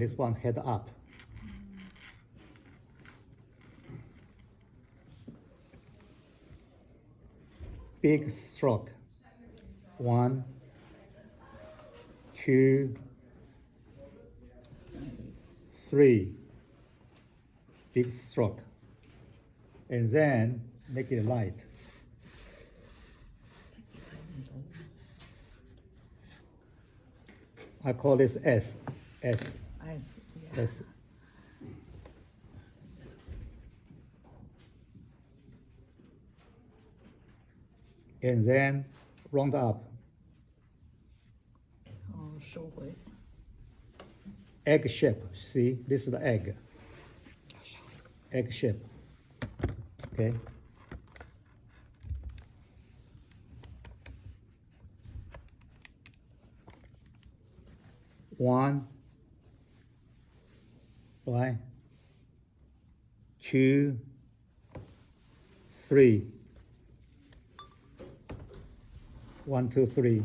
This one head up. Big stroke. 1, 2, 3. Big stroke. And then make it light. I call this S. S. Yeah. S. And then round up. 收回。 Egg shape. See, this is the egg. Egg shape. Okay. One, right? 2, 3. 1, 2, 3.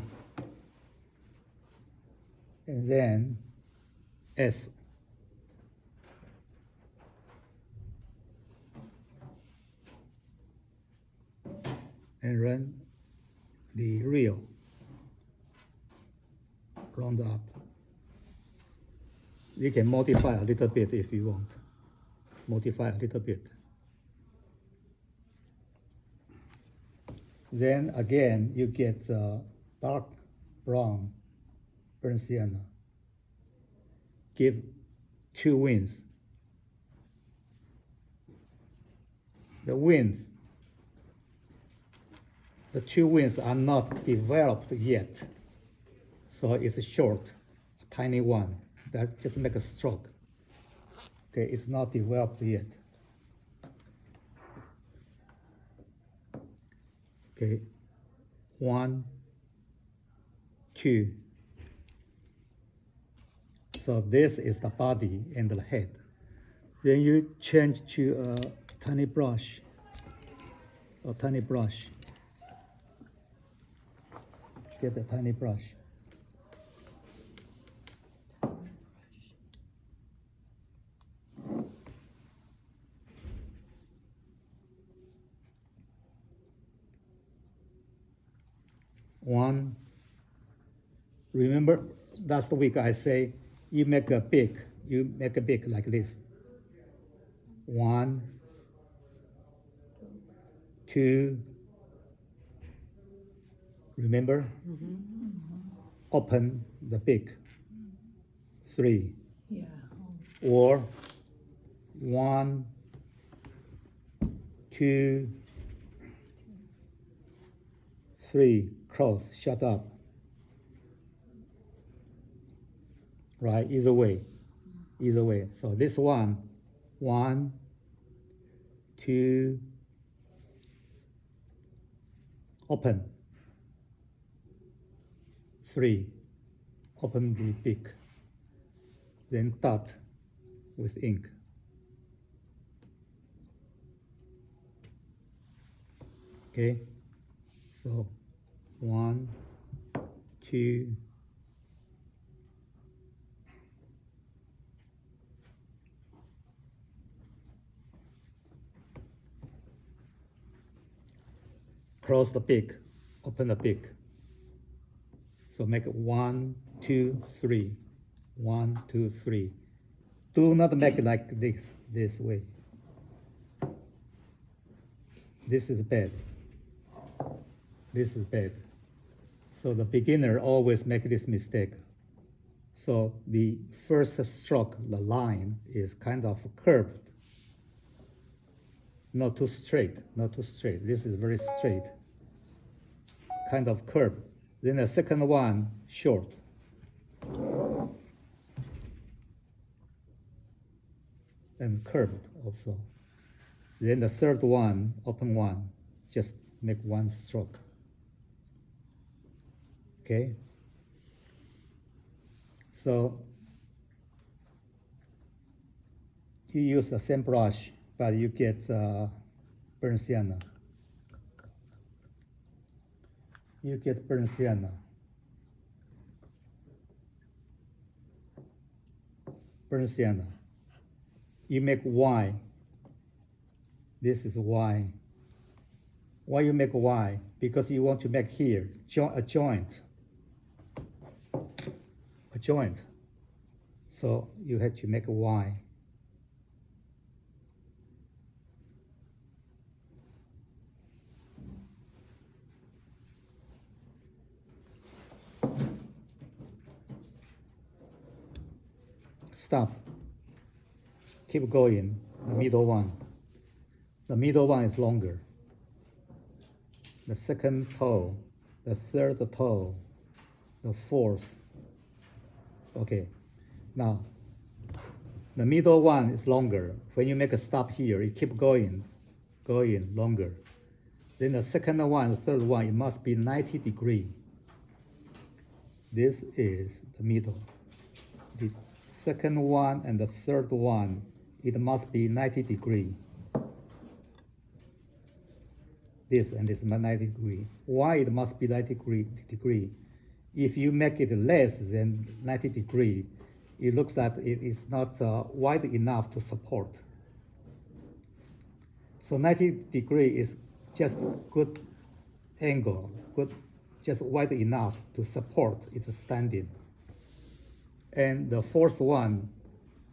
And then S. And run the reel. Round up. You can modify a little bit if you want. Modify a little bit. Then again, you get dark brown burnt sienna. Give 2 wings. The wings, the 2 wings are not developed yet, so it's short, a tiny one. That just make a stroke. Okay, it's not developed yet. Okay, 1, 2. So this is the body and the head. Then you change to a tiny brush. A tiny brush. Get a tiny brush. One. Remember, last week I say you make a big like this. 1, 2. Remember? Open the beak. 3. Yeah. Or 1, 2, 3. Close. Shut up. Right? Either way. Either way. So this one, 1, 2. Open. 3. Open the beak. Then dot with ink. Okay. So 1, 2. Close the beak, open the beak. So make it 1, 2, 3. 1, 2, 3. Do not make it like this way. This is bad. This is bad. So the beginner always make this mistake. So the first stroke, the line is kind of curved. Not too straight, not too straight. This is very straight, kind of curved. Then the second one, short. And curved also. Then the third one, open one, just make 1 stroke. Okay? So you use the same brush, but you get burnt sienna. You get burnt sienna. burnt sienna. You make Y. This is Y. Why you make Y? Because you want to make here a joint. A joint. So you have to make a Y. Stop. Keep going. The middle one. The middle one is longer. The second toe, the third toe, the fourth. Okay. Now, the middle one is longer. When you make a stop here, you keep going longer. Then the second one, the third one, it must be 90 degrees. This is the middle. The second one and the third one, it must be 90 degrees. This and this is 90 degrees. Why it must be 90 degree? If you make it less than 90 degrees, it looks like it is not wide enough to support. So 90 degrees is just good angle, just wide enough to support its standing. And the fourth one,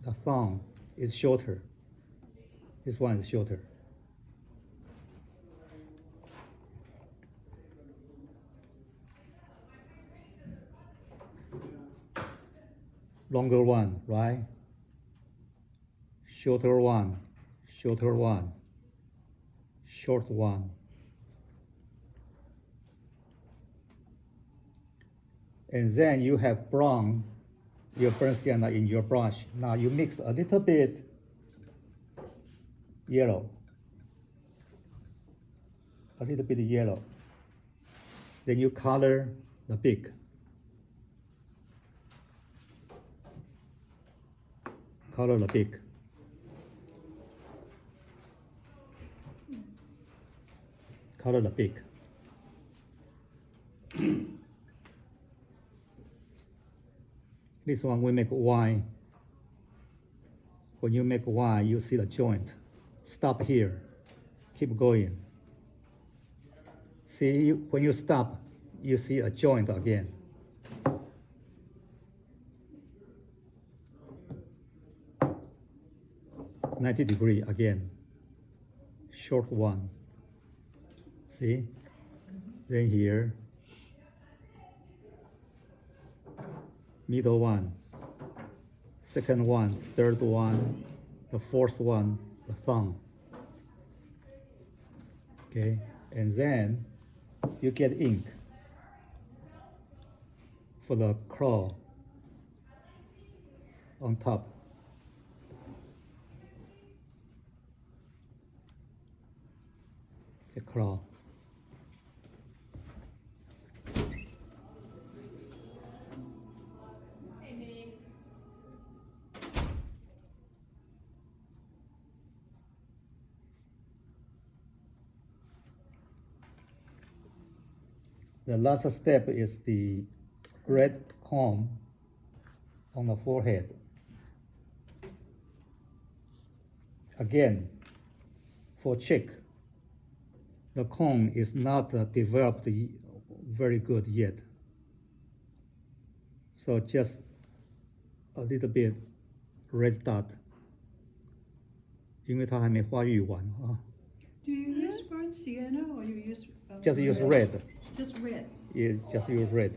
the thumb, is shorter. This one is shorter. Longer one, right? Shorter one, short one. And then you have brown, your burnt sienna in your brush. Now you mix a little bit yellow. A little bit yellow. Then you color the beak. Color the beak. Color the beak. This one we make Y. When you make Y, you see the joint. Stop here. Keep going. See, when you stop, you see a joint again. "90 degrees again. Short one. See? Then here. Middle one. Second one. Third one. The fourth one. The thumb. Okay? And then you get ink for the claw on top. The claw. The last step is the red comb on the forehead. Again, for cheek, the cone is not developed very good yet. So just a little bit red dot. 因为它还没发育完啊。Do you use burnt sienna or you use? Just use red. Just red. You just use red.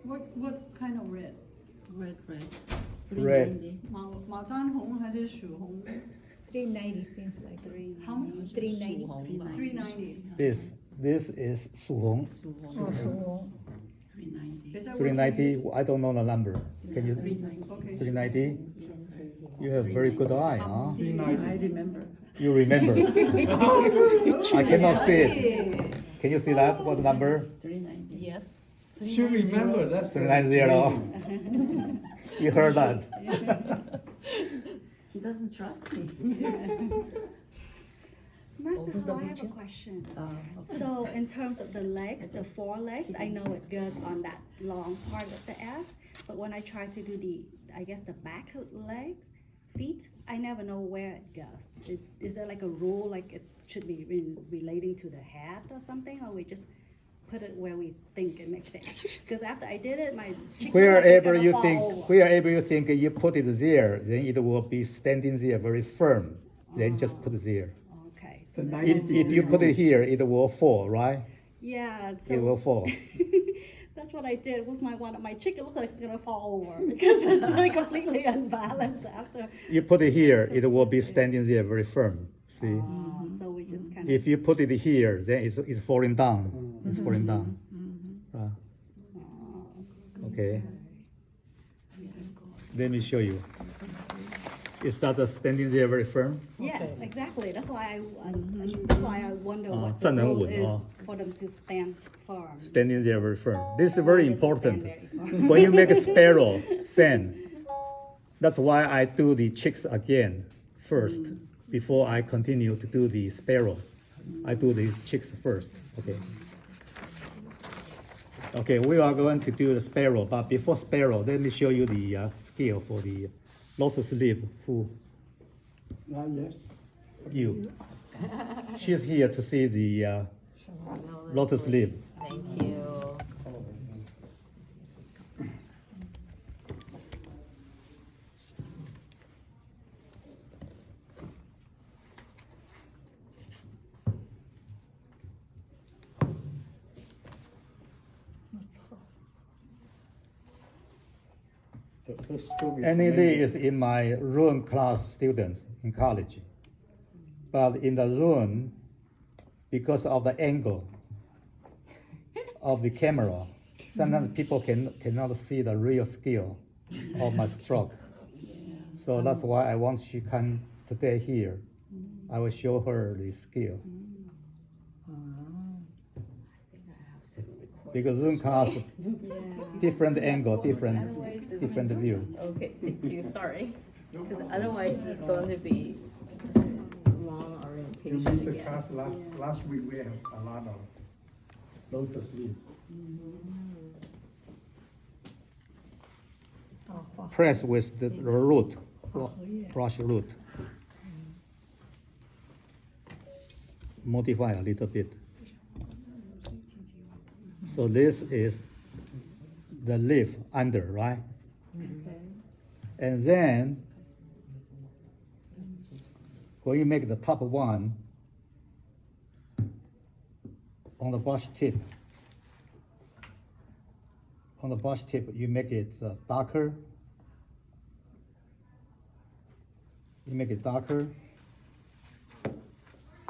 What kind of red? Red. Red. 马丹红还是曙红 390 seems like three. How much? 390. ？390. This is 曙红. Oh, so 390. Is that what you 390. use? I don't know the number. Can you? 390. Okay. 390. You have very good eye, huh? I remember. You remember. I cannot see it. Can you see that? What number? 390. yes. She remember that's 390. You heard that. He doesn't trust me. Focus Master, the I have a picture. question. Okay. So in terms of the legs, the forelegs, I know it goes on that long part of the ass, but when I try to do the I guess the back legs, feet. I never know where it goes. Is there like a rule, like it should be relating to the head or something, or we just put it where we think it makes sense? Because after I did it, my cheek looked like it's gonna fall over. wherever you think you put it there, then it will be standing there very firm. Then just put it there. Okay. The So that's- 90 If you put it here, it will fall, right? yeah. It will fall. That's what I did with my one. My chicken looked like it's gonna fall over because it's like completely unbalanced after. You put it here, it will be standing there very firm. See? So we just kind of. If you put it here, then it's falling down. It's falling down. Okay. Let me show you. Is that standing there very firm? Yes, Okay. exactly. That's why that's why I wonder what the 站得 rule 稳 is 哦。 for them to stand firm. Standing there very firm. This is very Doesn't important. stand very firm. When you make a sparrow, sand. That's why I do the chicks again first before I continue to do the sparrow. I do the chicks first. Okay. Okay, we are going to do the sparrow, but before sparrow, let me show you the scale for the lotus leaf. Who? Yes. You. She's here to see the lotus leaf. Thank you. The first stroke is Any day amazing. is in my room class students in college. But in the room, because of the angle of the camera, sometimes people cannot see the real scale of my stroke. So that's why I want she come today here. I will show her the scale. Because Zoom class, different angle, different view. Okay, thank you, sorry. Because otherwise it's going to be long You orientation missed the again. class last week. We have a lot of lotus leaves. Press with the root, brush root. Modify a little bit. So this is the leaf under, right? And then when you make the top one on the brush tip, you make it darker. You make it darker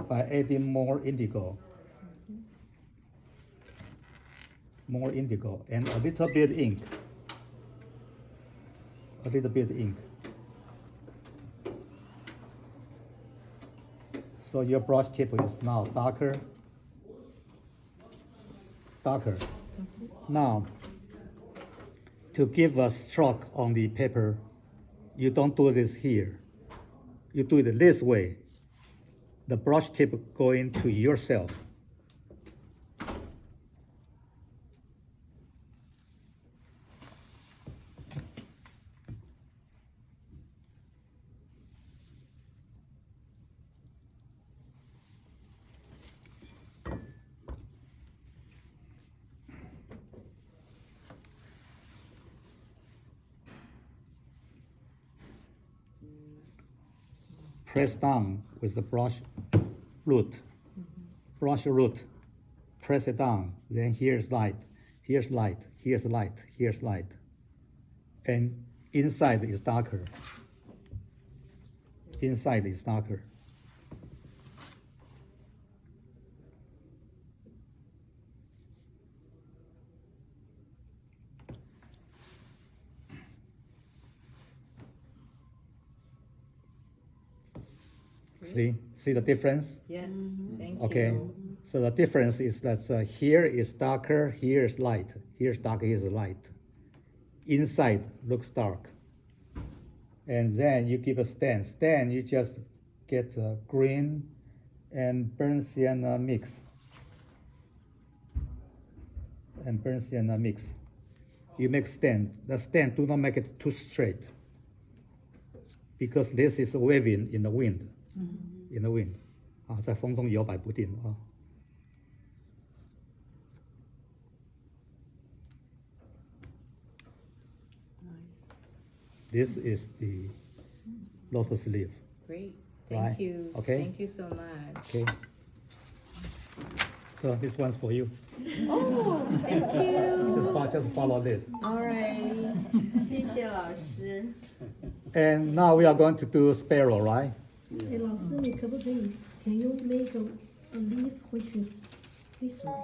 by adding more indigo. More indigo and a little bit ink. A little bit ink. So your brush tip is now darker. Darker. Now, to give a stroke on the paper, you don't do this here. You do it this way. The brush tip going to yourself. Press down with the brush root. Brush root. Press it down. Then here's light. Here's light. Here's light. Here's light. And inside is darker. Inside is darker. See the difference? Yes, thank you. Okay, so the difference is that here is darker, here is light. Here's dark, here's light. Inside looks dark. And then you give a stand. Stand, you just get green and burnt sienna mix. And burnt sienna mix. you make stand. The stand do not make it too straight because this is waving in the wind. In the wind. 啊，在风中摇摆不定啊。This is the lotus leaf. Great. Right. Thank you. Okay. Thank you so much. Okay. So this one's for you. Oh, thank you. Just follow this. All right. 谢谢老师。 And now we are going to do sparrow, right? 哎，老师，你可不可以？Can you make a leaf which is this way,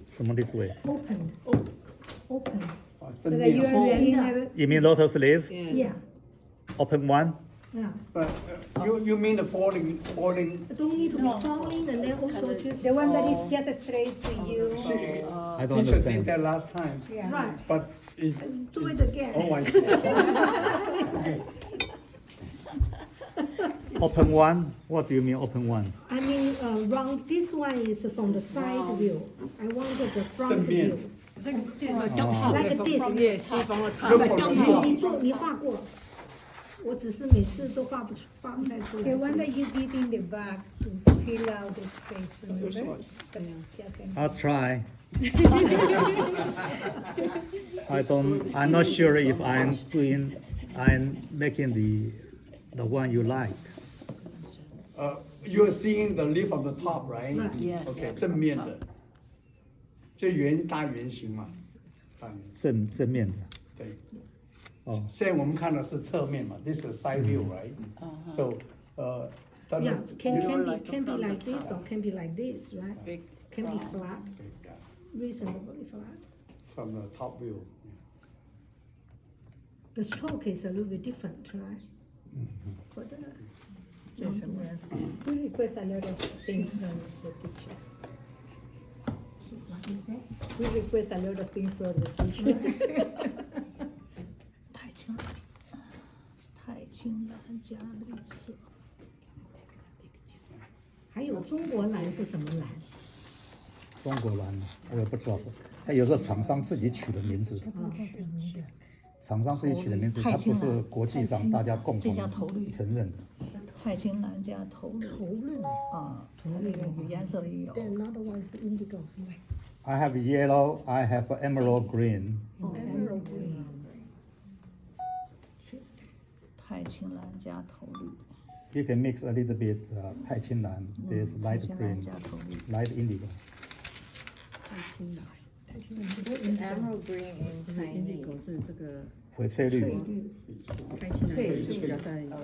什么 this way? open, open? 啊，正这个面圆的 You mean lotus leaf? Yeah, Open one? yeah. But you mean the falling Don't need to be falling, and then also just. The one that is just straight to you. I don't teacher did understand. that last time, Yeah. Right. but it's Do it again. oh I see. Open one? What do you mean open one? I mean, round. This one is from the side view. I wanted the front 正面 view, 这个这个 like this. Look from the 你 top. 做你画过，我只是每次都画不太出来。 The one that you did in the back to fill out the space, remember? Just in- I'll try. I'm not sure if I'm making the one you like. You're seeing the leaf from the top, right? Right. Yeah. Okay，正面的，就大圆形嘛，大圆形。正面的。对，哦，现在我们看的是侧面嘛，this is side view, right? So, that Yeah, looks- can you know, be like can be from the like this top. or can be like this, right? Big Can be round. flat, okay, yeah, reasonably flat. from the top view. The stroke is a little bit different, right? For the 这是什么颜色？ We request a lot of things from the teacher. what is it? We request a lot of things from the teacher. 太清了，太清了，加绿色。还有中国蓝是什么蓝？中国蓝，我也不知道是。它有时候厂商自己取的名字，叫什么名字？厂商自己取的名字，它不是国际上大家共同这叫头绿承认的。太清蓝加头绿头绿。啊，它那个有颜色也有。 Then another one is indigo. I have yellow, I have emerald green. Emerald green. 太清蓝加头绿， You can mix a little bit 太清蓝 this 太 light 清蓝 green, 加头绿。 light indigo. 太清蓝，太清蓝。 Emerald green in indigo Chinese. 是这个翡翠绿。太清蓝会比较带，好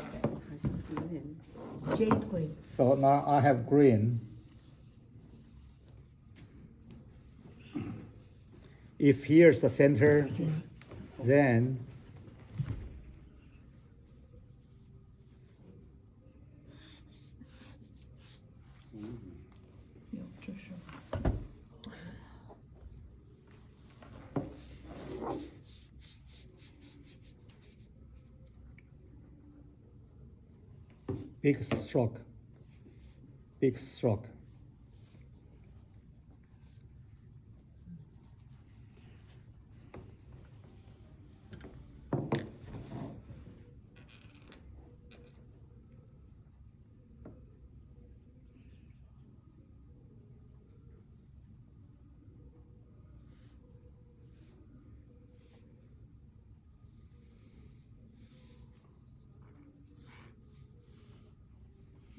像是有点 Jade green. So now I have green. If here's the center, then有这是 big stroke. Big stroke.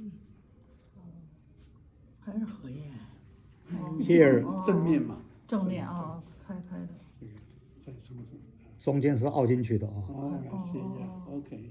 Oh. 还是荷叶。 Here 哦正面嘛，正面啊，开开的。这个在什么？中间是凹进去的啊。哦，I see, yeah, okay.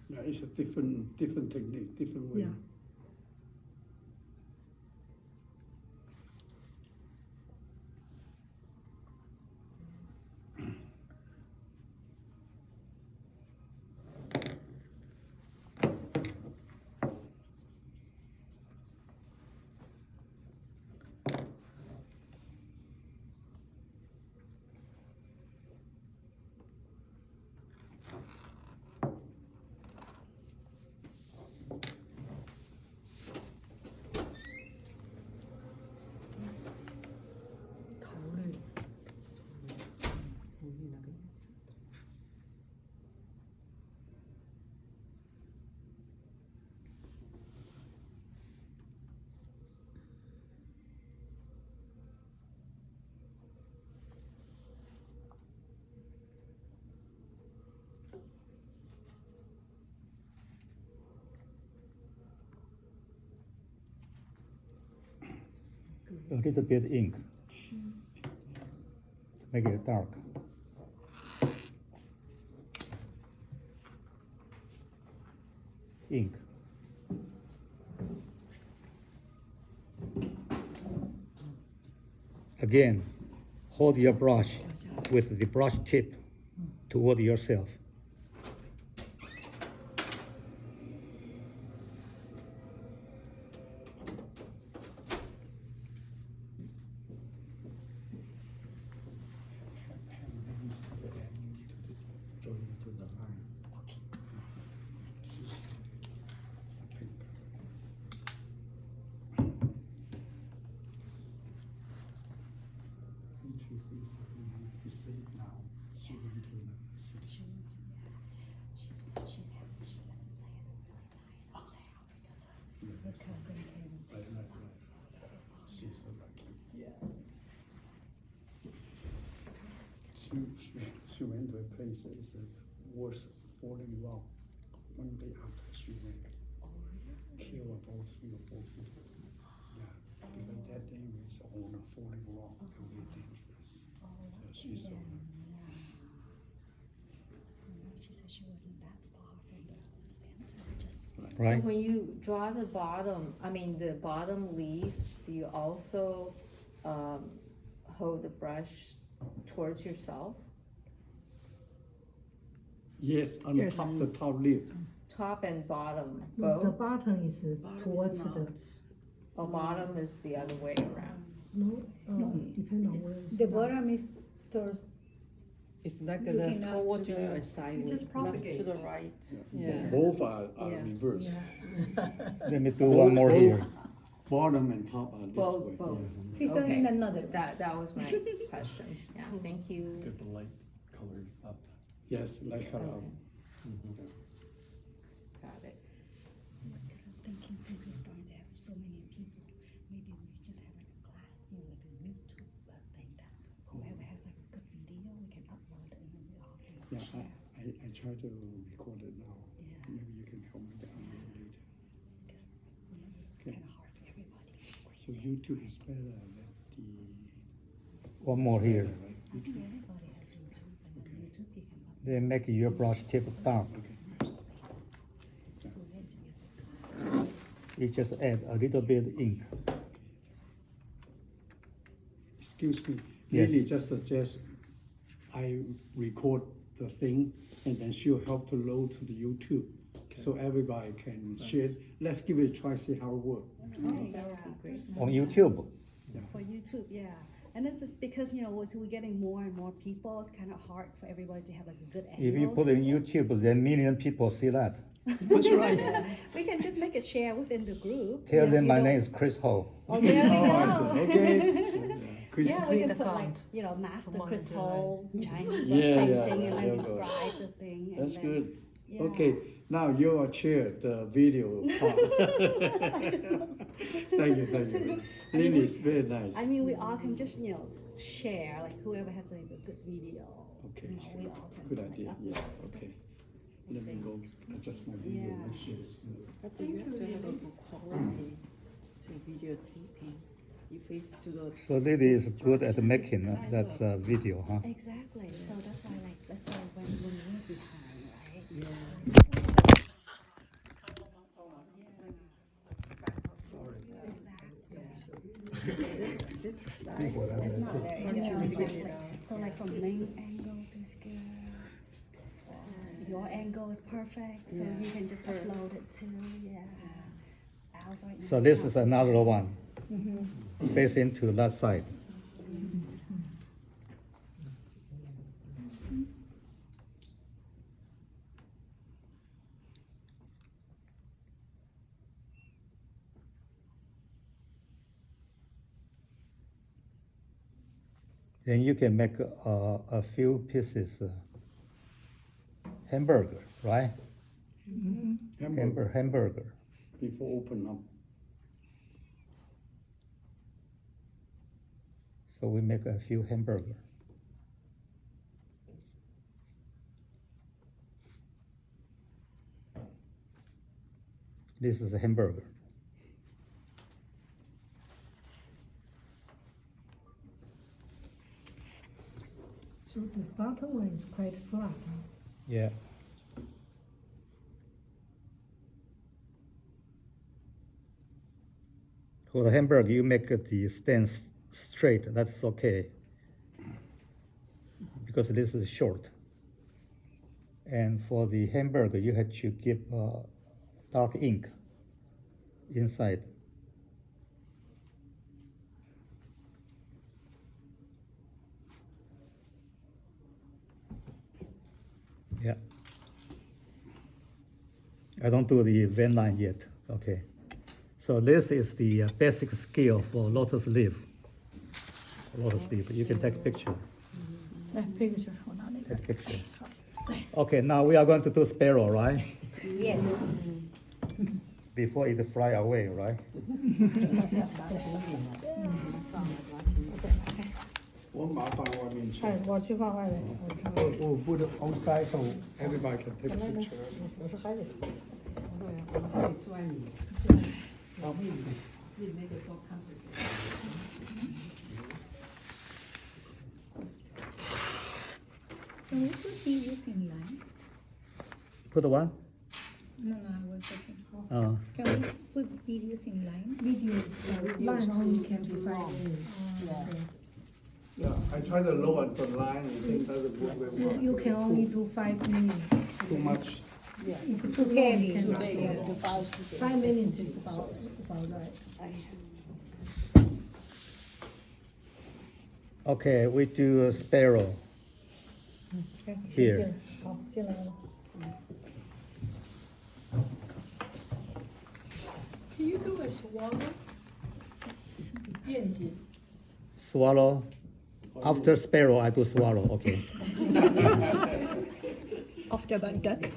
Yeah, it's a different technique, different way. Yeah. a little bit ink to make it dark. Ink. Again, hold your brush with the brush tip toward yourself. She went to a place that is worse falling rock. One day after she went, killed about 3 or 4 people. Yeah, because that thing is on a falling rock, very dangerous. So she's She said she wasn't that far from the center, just Right? So when you draw the bottom, I mean the bottom leaves, do you also hold the brush towards yourself? yes, on Yes. top, the top lip. Top and bottom, No, the both? bottom is towards the, Or bottom is the other way around? no, depend on where it's. The bottom is towards, It's like Looking the out toward to you the- or sideways, just not propagate. to the right. Yeah. Yeah. Both are Yeah. reversed. Let me do one more here. Bottom and top are this Both, way. both. yeah. he's Okay. doing another. That was my question, yeah, thank you. Because the light colors up. Yes, like color. Okay. Got it. because I'm thinking since we're starting to have so many people, maybe we could just have like a class, like a YouTube thing that whoever has like a good video, we can upload it and then we all can Yeah, share. I try to record it now. Yeah. Maybe you can help me down later. Because it's Okay. kind of hard for everybody to So squeeze in. YouTube is better than the. One more here. Right? I think everybody has YouTube, and then YouTube you can upload. Then make your brush tip dark. Much spaces. So we're going to get the class. You just add a little bit ink. Excuse me, Yes. Lily just suggest I record the thing and then she'll help to load to the YouTube. So everybody can share. Let's give it a try, see how it works. Oh, yeah. On YouTube. For YouTube, yeah. And this is because, as we're getting more and more people, it's kind of hard for everybody to have like a good angle. If you put to it in it. YouTube, then million people see that. That's right. We can just make a share within the group. Tell them my You know. name is Chris Ho. Oh, there we Oh, I go. see. Okay. Chris- Yeah, we can Create put like, account. Master Come on, Chris do Hole, Chinese Yeah, yeah, painting, yeah, and yeah, then go. describe the thing. and That's then- good. yeah. Okay, now you are chair, the video part. Thank you. Lily is very nice. I mean, we all can just, share, like whoever has a good video. Okay, we sure. all can. Good like, idea, upload yeah, it. okay. Let me go adjust my video. Yeah. and share this. But you have to have a good quality to videotaping. If it's to the. So Lily is good at making that video, huh? Exactly, so that's why, like, let's say when we're behind, right? Yeah. This side. It's not very Can't you good. figure it out? So like from main angles is good. Your angle is perfect, so you can just upload it too, yeah. Ours right now So this not- is another one. Facing to that side. Then you can make a few pieces hamburger, right? Hamburger. Before open up. So we make a few hamburger. This is a hamburger. So the bottom one is quite flat. Yeah. For the hamburger, you make the stand straight. That's okay. Because this is short. And for the hamburger, you have to give dark ink inside. Yeah. I don't do the vein line yet. Okay. So this is the basic scale for lotus leaf. Lotus leaf. You can take a picture. 来配个纸，我拿那个。 Take a picture. Okay, now we are going to do sparrow, right? Yes. Before it fly away, right? 我马放外面去。哎，我去放外面。我 put it outside so everybody can take a picture. 我说还得。对，我们可以去外面。老妹妹，你那个多看会。 Can we put videos in line? Put one? No, I was checking. Uh, Can we put videos in line? Video, line only can be 5 minutes. Yeah, I try to lower the line. I think doesn't work very So well. you can only do 5 minutes. Too much. If too long, heavy, you cannot too do big. it. 5 minutes is about right. okay, we do a sparrow. Here. 好，进来了。 Can you do a swallow? 愿景 Swallow. After sparrow, I do swallow. Okay. After by duck.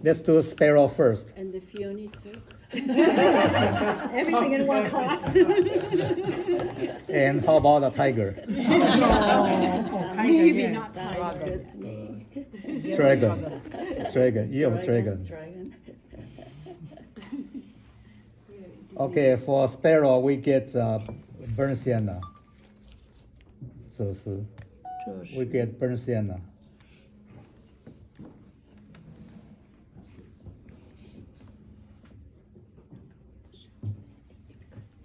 Let's do sparrow first. And the Fiona too. Everything in one class. And how about a tiger? Maybe not Sounds tiger. good to me. Dragon. Dragon. You have dragon. Dragon. Okay, for sparrow, we get burnt sienna. 这是 we get burnt sienna.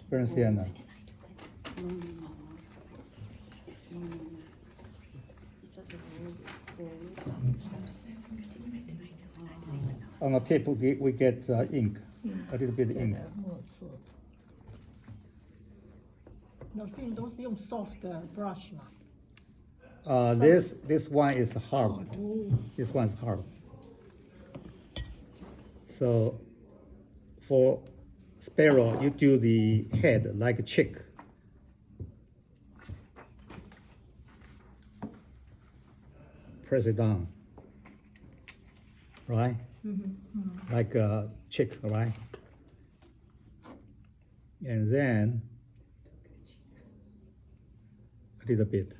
Burnt sienna. It's just a very On the tip, we get ink, a little bit ink. 墨色。老师，你都是用 soft brush 嘛？ This one is hard. This one is hard. So for sparrow, you do the head like a chick. Press it down. Right? Like a chick, right? And then a little bit.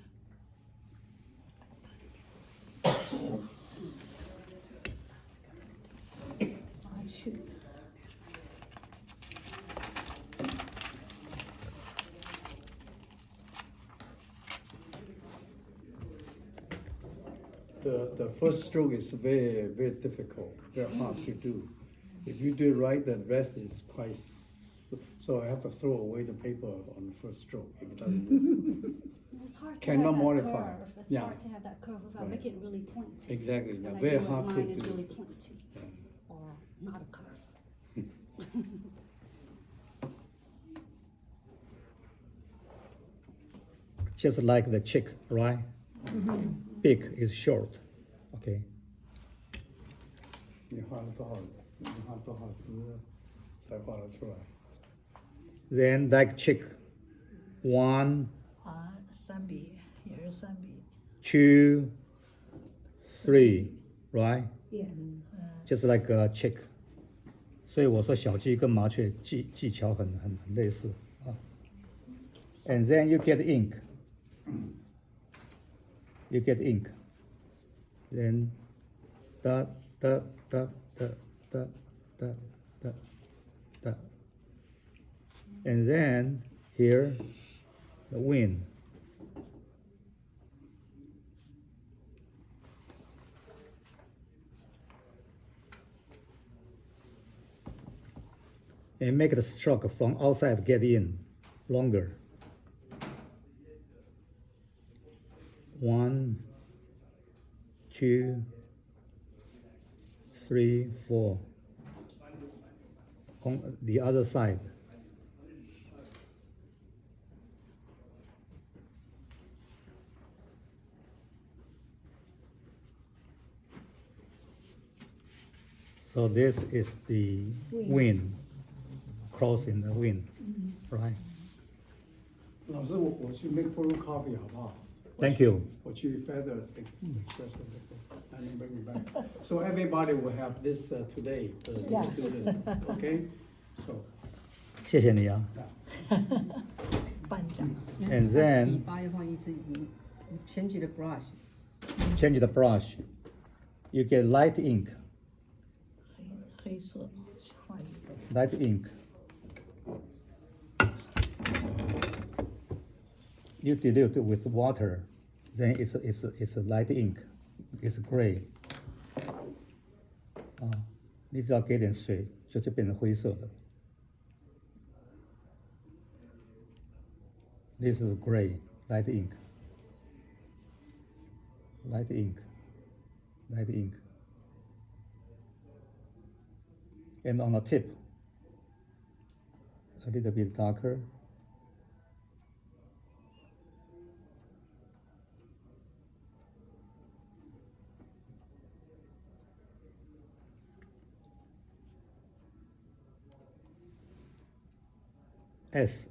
The first stroke is very, very difficult, very hard to do. If you do it right, the rest is quite. So I have to throw away the paper on the first stroke if it doesn't work. It's hard to Cannot have that modify. curve. It's Yeah. hard to have that curve without Right. making it really pointy. Exactly, And I very do it, hard to mine is do. really pointy, Yeah. or not a curve. Just like the chick, right? Beak is short. Okay. 你画了多少？你画多少只才画得出来？ Then like chick. 1, 啊，3笔，也是3笔。 2, 3, right? Yes. Just like a chick. 所以我说小鸡跟麻雀技巧很类似啊。And then you get ink. You get ink. Then da da da da da da da da. And then here the wind. and make the stroke from outside get in longer. 1, 2, 3, 4. On the other side. So this is the wind, crossing the wind, right? 老师，我去 make photocopy 好不好？ Thank you. 我去 feather express and then bring it back. So everybody will have this today for the Yeah. student. Okay. So 谢谢你啊。班长。 And then 笔八要换一支笔，change the brush。 change the brush. You get light ink. 黑色换一个。 Light ink. You dilute it with water, then it's a light ink. It's gray. 啊，你只要给点水，就变成灰色的。This is gray, light ink. Light ink. Light ink. And on the tip, a little bit darker. S.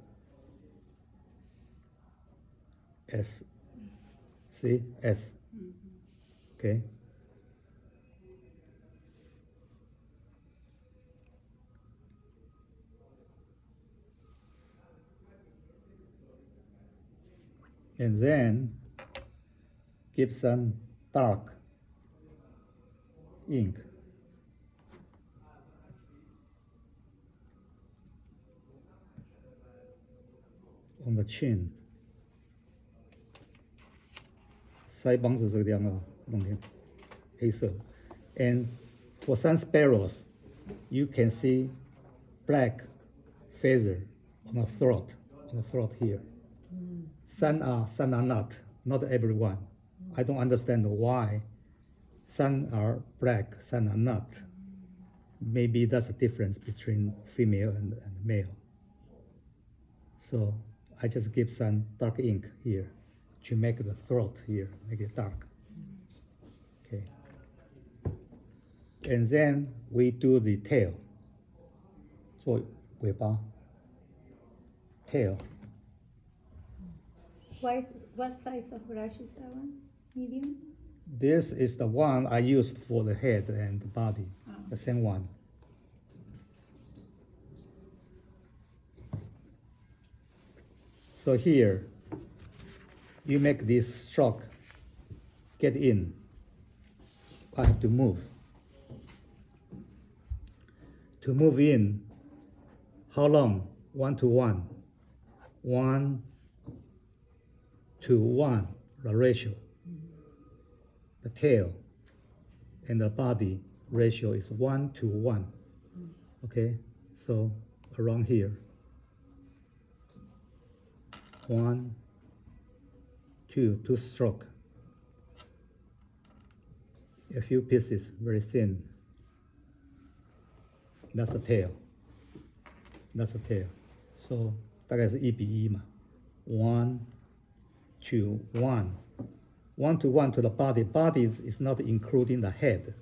S. See? S. Okay. And then give some dark ink. On the chin. 腮帮子这个地方啊，弄点黑色。And for some sparrows, you can see black feather on the throat here. Some are not everyone. I don't understand why some are black, some are not. Maybe that's the difference between female and male. So I just give some dark ink here to make the throat here, make it dark. Okay. And then we do the tail. 做尾巴 tail. What size of brush is that one? Medium? This is the one I used for the head and the body, the same one. So here, you make this stroke, get in. I have to move. To move in, how long? 1 to 1. 1 to 1, the ratio. The tail and the body ratio is 1 to 1. Okay, so around here. 1, 2 stroke. A few pieces, very thin. That's the tail. That's the tail. So 大概是1比1嘛。1 to 1. 1 to 1 to the body. Body is not including the head.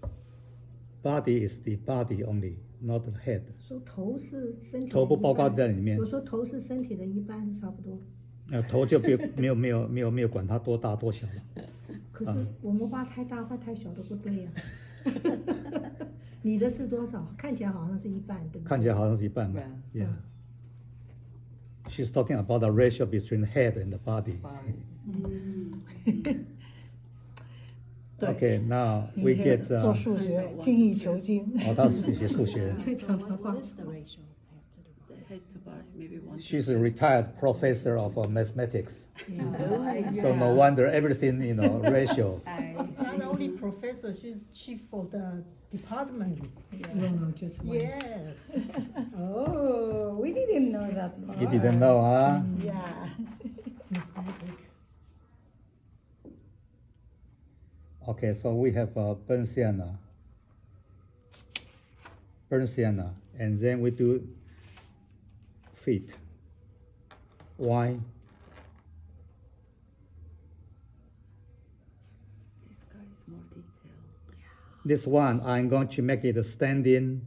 Body is the body only, not the head. 说头是身体的一半，头不包括在里面。我说头是身体的一半，差不多。头就没有管它多大多小了。可是我们画太大画太小的不对呀、你的是多少？看起来好像是一半，对不对？看起来好像是一半嘛。Yeah. She's talking about the ratio between the head and the body. Okay, now we get. 做数学精益求精。他是学数学。常常画。 The head to brush, maybe 1 She's a retired professor of mathematics. Yeah. So no wonder everything, ratio. Not only professor, she's chief of the department. No, just one. Yes. Oh. that part. You didn't know, huh? Yeah. Okay, so we have burnt sienna, and then we do feet. Why? This guy is more detailed. This one, I'm going to make it standing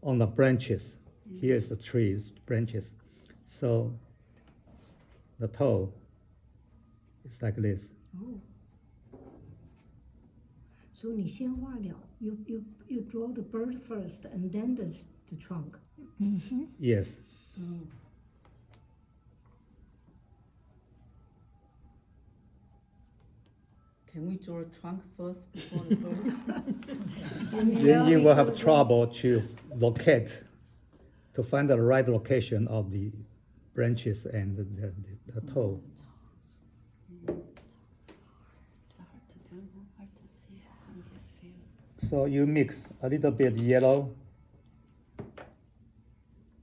on the branches. Here's the trees, branches. So the toe is like this. Oh. So 你先画了 you draw the bird first and then the trunk. Yes. Can we draw a trunk first before the bird? Then you will have trouble to locate, to find the right location of the branches and the toe. It's hard to do, hard to see in this view. So you mix a little bit yellow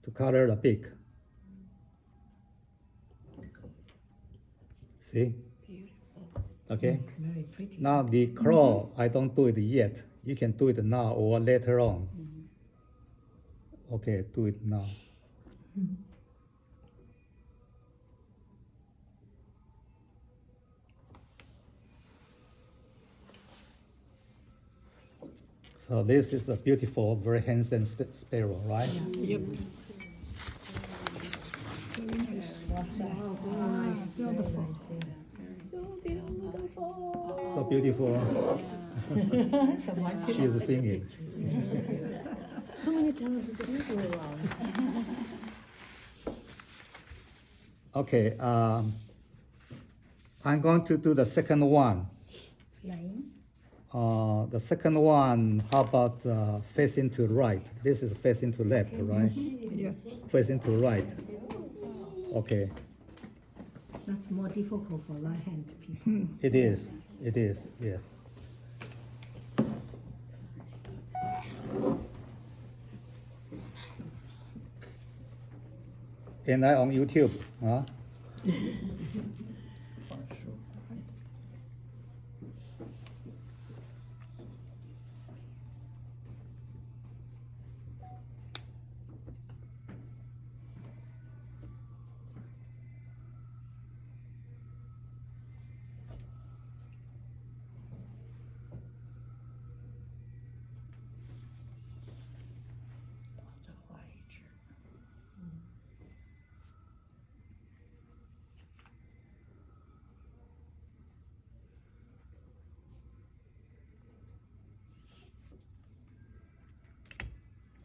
to color the beak. See? Beautiful. Okay. Very pretty. Now the claw, I don't do it yet. You can do it now or later on. Okay, do it now. So this is a beautiful, very handsome sparrow, right? Yep. Beautiful. So beautiful. She is singing. So many talented people around. Okay, I'm going to do the second one. Line. The second one, how about facing to right? This is facing to left, right? Yeah. Facing to right. Okay, That's more difficult for right-hand people. it is, yes. And I on YouTube, huh?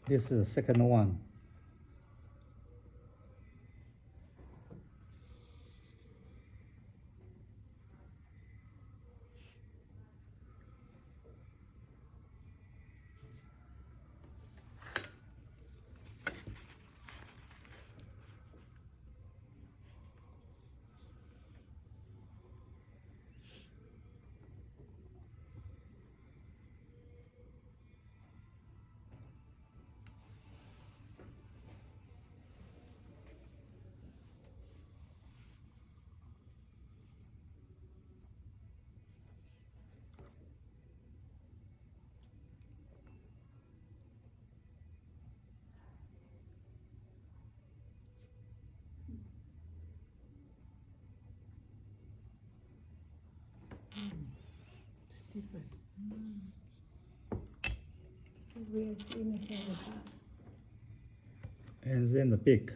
This is the second one. It's different. We are seeing it at the back. And then the beak.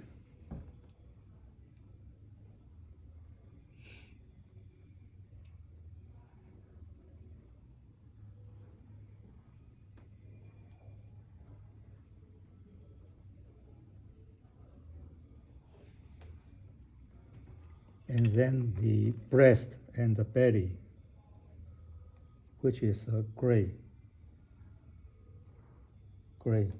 And then the breast and the belly, which is gray. Gray.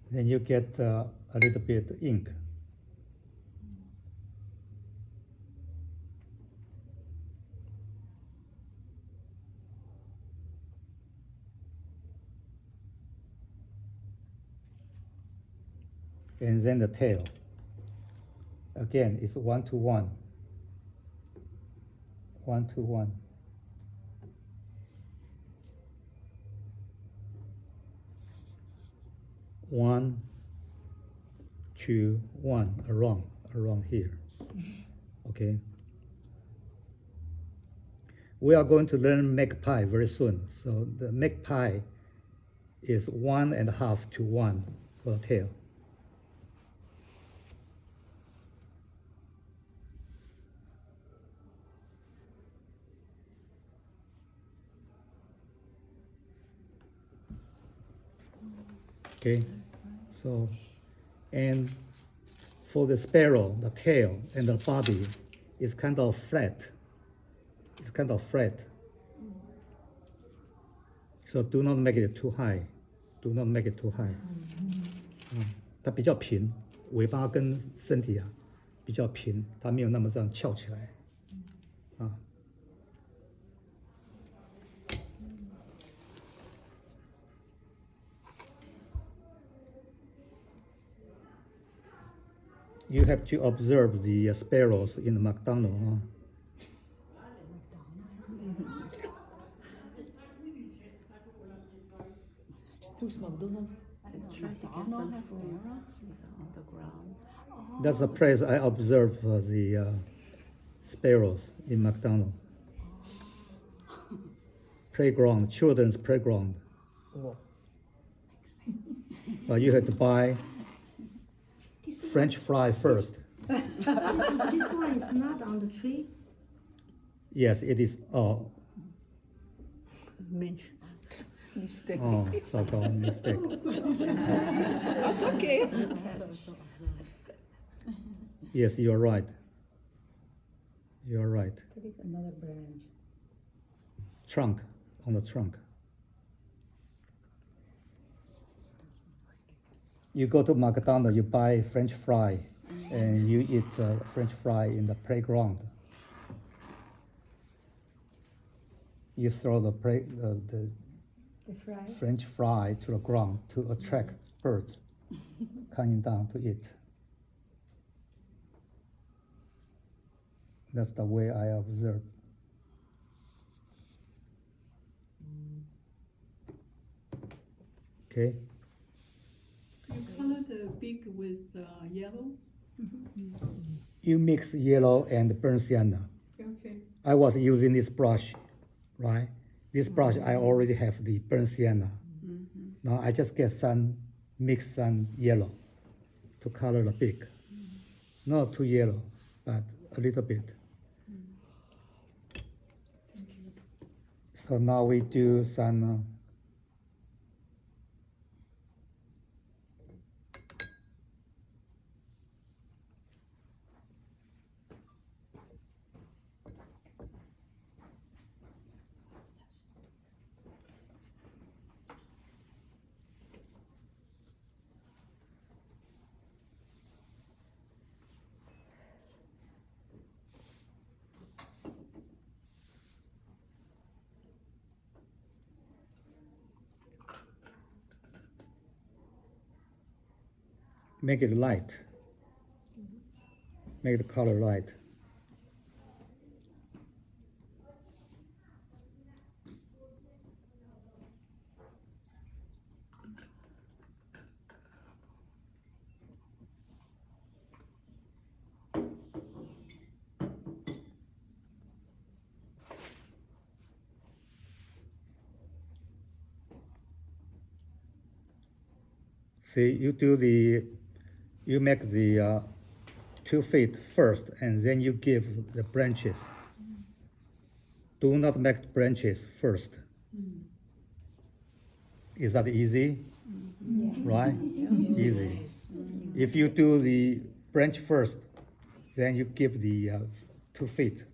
Then you get a little bit ink. And then the tail. Again, it's 1 to 1. 1 to 1. One, two, one, around here. Okay. We are going to learn magpie very soon. So the magpie is 1.5 to 1 for the tail. Okay, so, and for the sparrow, the tail and the body is kind of flat. It's kind of flat. So do not make it too high. Do not make it too high. 它比较平，尾巴跟身体啊比较平，它没有那么这样翘起来。啊。You have to observe the sparrows in the McDonald's. Who's McDonald? McDonald has sparrows? On the ground. That's the place I observe the sparrows in McDonald's. Playground, children's playground. But you have to buy French fry first. This one is not on the tree. Yes, it is. Oh, Mistake. so-called mistake. That's okay. Yes, you are right. You are right. There is another branch. Trunk, on the trunk. You go to McDonald's, you buy French fry, and you eat French fry in the playground. You throw the The fry. French fry to the ground to attract birds coming down to eat. That's the way I observe. Okay. You color the beak with yellow? You mix yellow and burnt sienna. Okay. I was using this brush, right? This brush, I already have the burnt sienna. Now I just get mix some yellow to color the beak. Not too yellow, but a little bit. So now we do some make it light. Make the color light. See, you make the 2 feet first, and then you give the branches. Do not make the branches first. Is that easy? Right? Easy. If you do the branch first, then you give the 2 feet.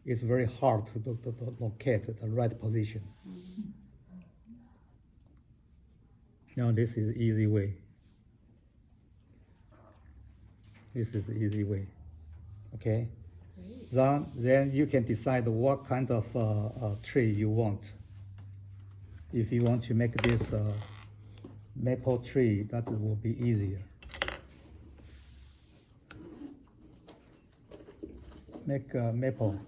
It's very hard to locate the right position. Now this is easy way. This is the easy way. Okay? Then you can decide what kind of tree you want. If you want to make this maple tree, that will be easier. Make maple.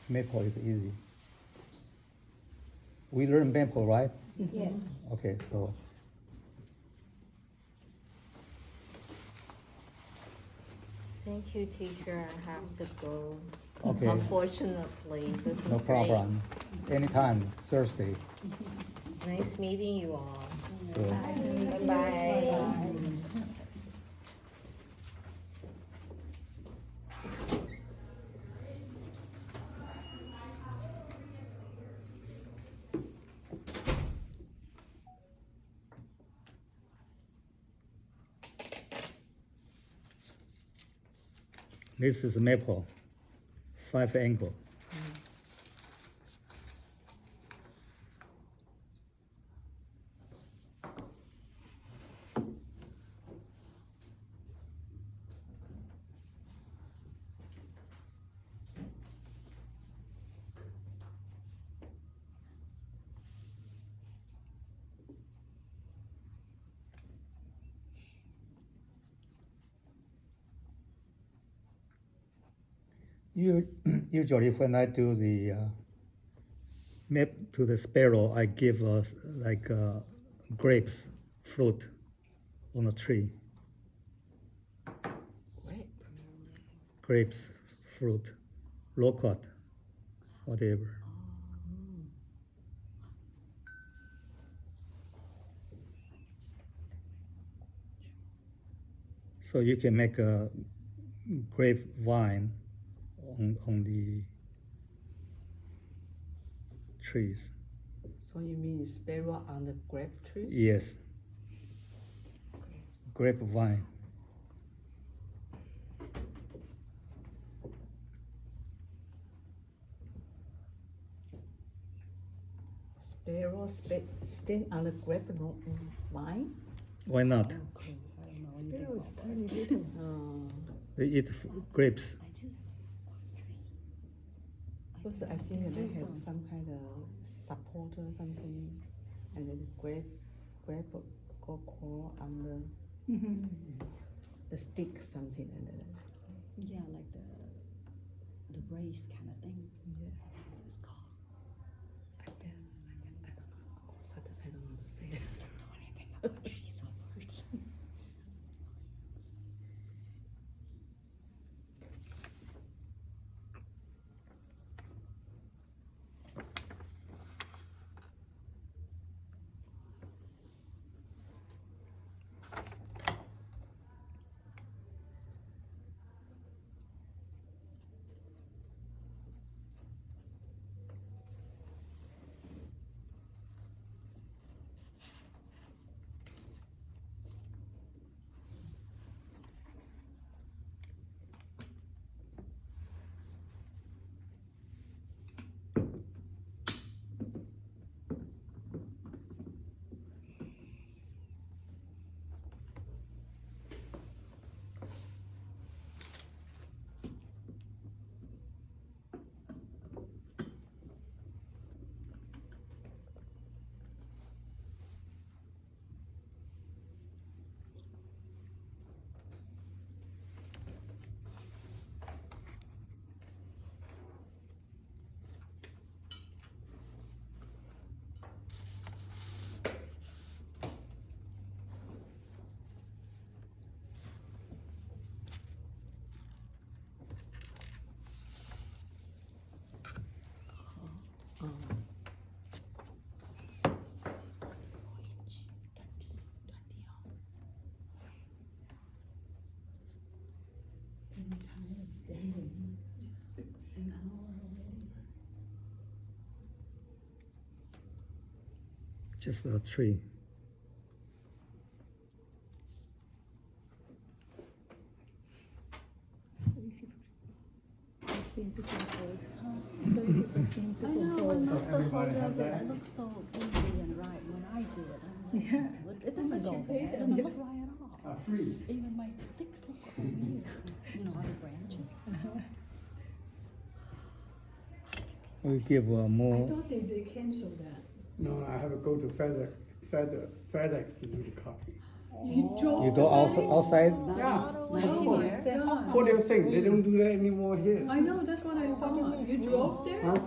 Maple is easy. We learn maple, right? Yes. Okay, so Thank you, teacher. I have to go. okay, Unfortunately, this is no great. problem. Anytime, Thursday. Nice meeting you all. Good. Bye-bye. This is maple, 5 angle. Usually when I do the map to the sparrow, I give like grapes, fruit on a tree. Grapes, fruit, loquat, whatever. So you can make a grapevine on the trees. So you mean sparrow on the grape tree? Yes. Grapevine. Sparrow stand on the grape vine? Why not? Sparrow is tiny little. They eat grapes. Because I think they have some kind of support or something, and then grape go crawl on the stick something and then. Yeah, like the brace kind of thing. Yeah. It's called. I don't know. Certain, I don't know to say. I don't know anything about trees or birds. Just a tree. 15 to compose. So easy for him to I know, when compose. Master Ho everybody does has it, that? it looks so easy and right. When I do it, I'm like, Yeah. it doesn't go there. It doesn't look right at all. Free. Even my sticks look weird. You know, other branches. We give I more. thought they canceled that. No, I have to go to FedEx to do the copy. You drove. You do outside? Yeah. Oh my God. What do you think? They don't do that anymore here. I know, that's what I thought. You drove there? Huh?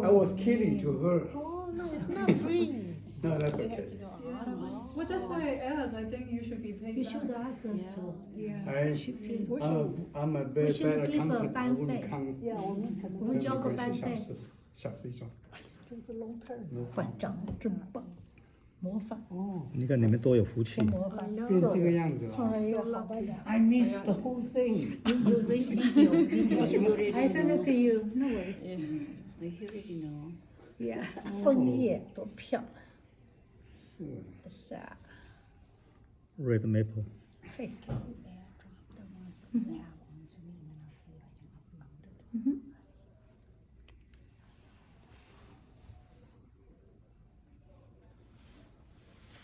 I was kidding to her. Oh, no, it's not free. No, that's okay. Well, that's why I asked. I think you should be paid You back. should ask us to. I'm a better should give a accountant. I 班费。 wouldn't come. 我们交个班费。小时候。真是 long term。馆长真棒，模范，你看你们多有福气。模范。变这个样子了。创了一个好班长。 I missed the whole thing. You read video. I send it to you. No worries. I already know. Yeah. 枫叶多漂亮，是。是啊。 Red maple. 嘿。 The ones that they have onto me, and then I'll see if I can upload it.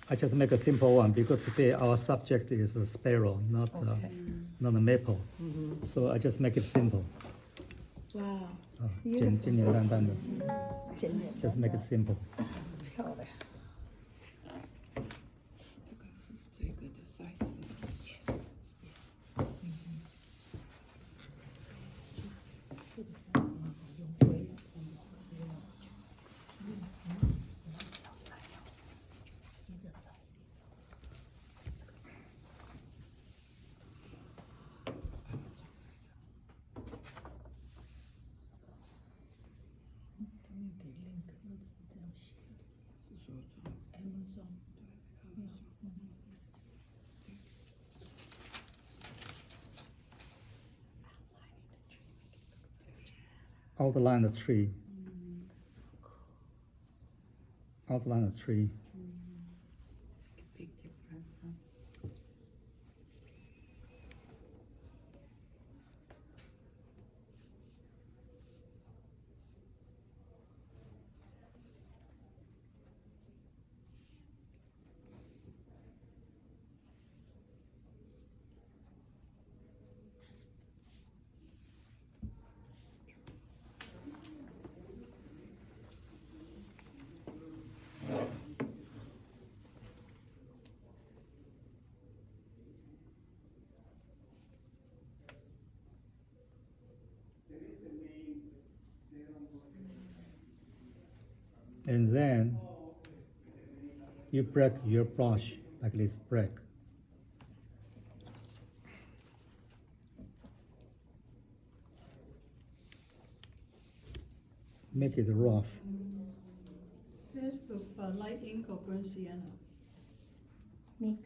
I just make a simple one because today our subject is a sparrow, not not a maple. So I just make it simple. Wow. 啊，简简单单的简简，just make it simple. 漂亮。 Outline the tree. Outline the tree. Big difference. And then you break your brush like this, break. Make it rough. This with light ink or burnt sienna. Mix.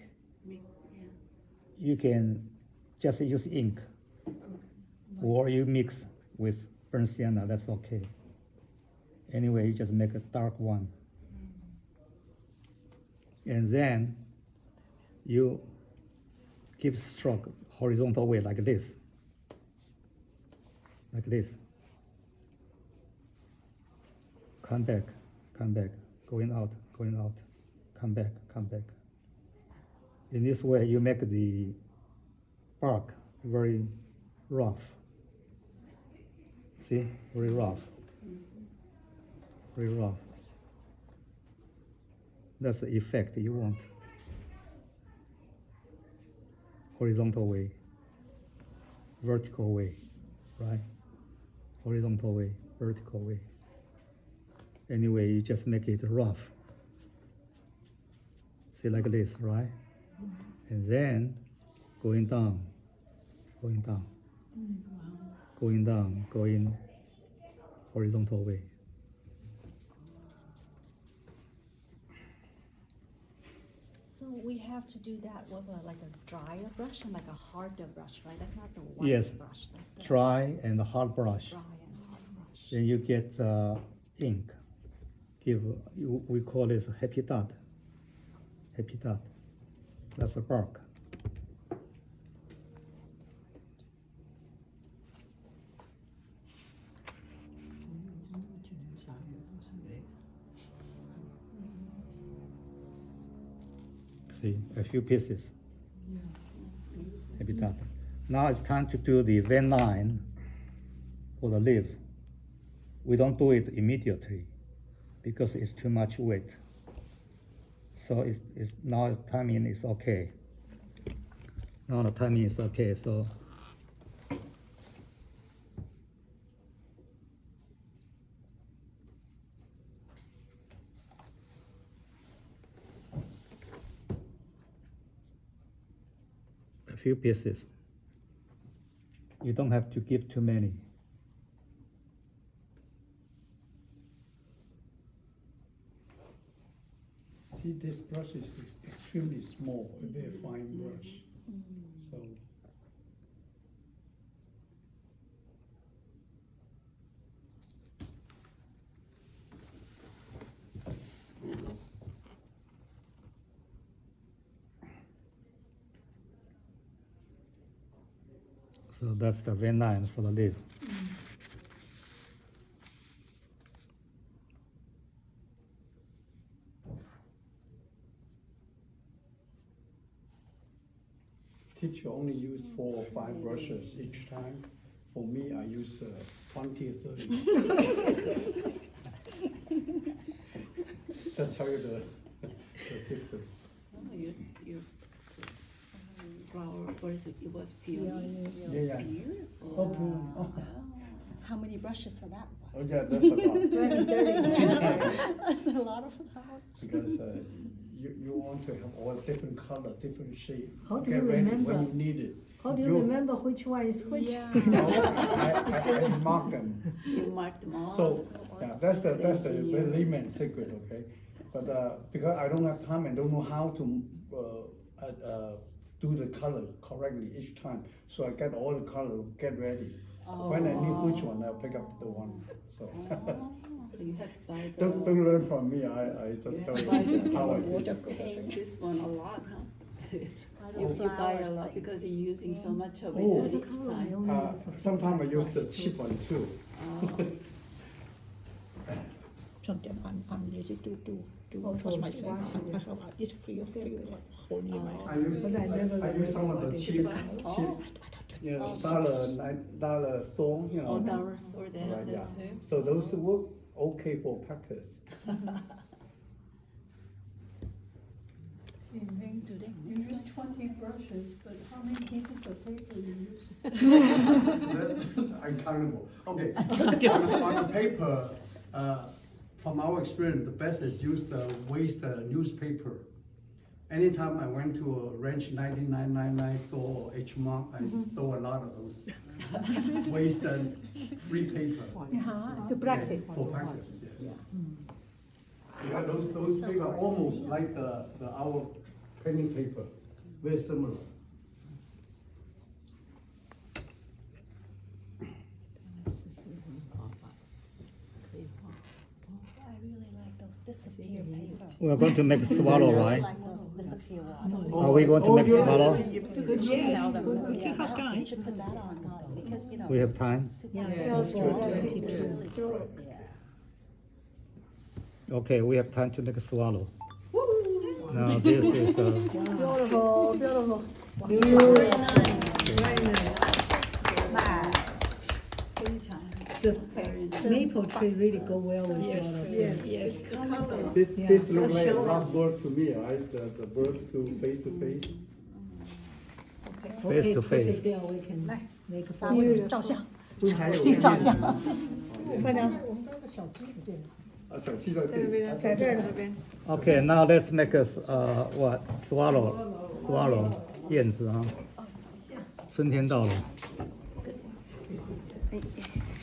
You can just use ink, or you mix with burnt sienna, that's okay. Anyway, you just make a dark one. And then you give stroke horizontal way like this. Like this. Come back, going out, come back. In this way, you make the bark very rough. See, very rough. Very rough. That's the effect you want. Horizontal way, vertical way, right? Horizontal way, vertical way. Anyway, you just make it rough. See, like this, right? And then going down, going horizontal way. So we have to do that with like a drier brush and like a harder brush, right? That's not the white Yes. brush. That's the Dry and hard brush. dry and hard brush. Then you get ink. We call this happy dot. Happy dot. That's the bark. See, a few pieces. Maybe that. Now it's time to do the vein line for the leaf. We don't do it immediately because it's too much weight. So it's now the timing is okay. Now the timing is okay. So a few pieces. You don't have to give too many. See, this brush is extremely small, a very fine brush. So So that's the vein line for the leaf. teacher only use 4 or 5 brushes each time. For me, I use 20 or 30. Just tell you the difference. Your flower, what is it? It was peony. Yeah. Oh, boom. Oh. How many brushes for that one? Oh, yeah, that's a lot. 20, 30. That's a lot of flowers. Because you want to have all different color, different shape. How do Get you ready remember? when you need it. How do you remember which one is which? Yeah. I mark them. You mark them all. So, yeah, that's a very layman secret, okay? But because I don't have time and don't know how to do the color correctly each time, so I get all the color, get ready. When I need which one, I'll pick up the one. So So you have to buy the. don't learn from me. I just tell you how I do. Paint this one a lot, huh? those You buy a flowers lot thing. because you're using so much of Oh. it each time. Sometimes I use the cheap one too. Sometimes I'm lazy to wash my hands. It's free holy right. I use some of the cheap, dollar store, you know. Oh, dollar store, they have Right, yeah. that too? So those work okay for practice. You use 20 brushes, but how many pieces of paper you use? That's uncountable. Okay, on the paper, from our experience, the best is use the waste newspaper. Anytime I went to a Ranch 9999 store or H Mart, I stole a lot of those waste free paper. To practice. For practice, yes. Because those paper are almost like our printing paper, very similar. I really like those disappear paper. We are going to make a swallow, I right? like those disappear ones. Are we going to make swallow? Tell them, We still have time. You should put that on, because, you know. We have it's time? too Yeah, much. it's It's good. really 22. good, yeah. Okay, we have time to make a swallow. Now this is Beautiful, beautiful. Very nice. The maple tree really go well with a lot of things. Yes. This looks like a lovebird to me, right? The bird to face. face to Put face. it there, we can make a 照 photo.相，还有一照相。快点，我们那个小鸡不见了。小鸡在这里。在这儿呢。 Okay, now let's make a what swallow 燕子啊。春天到了，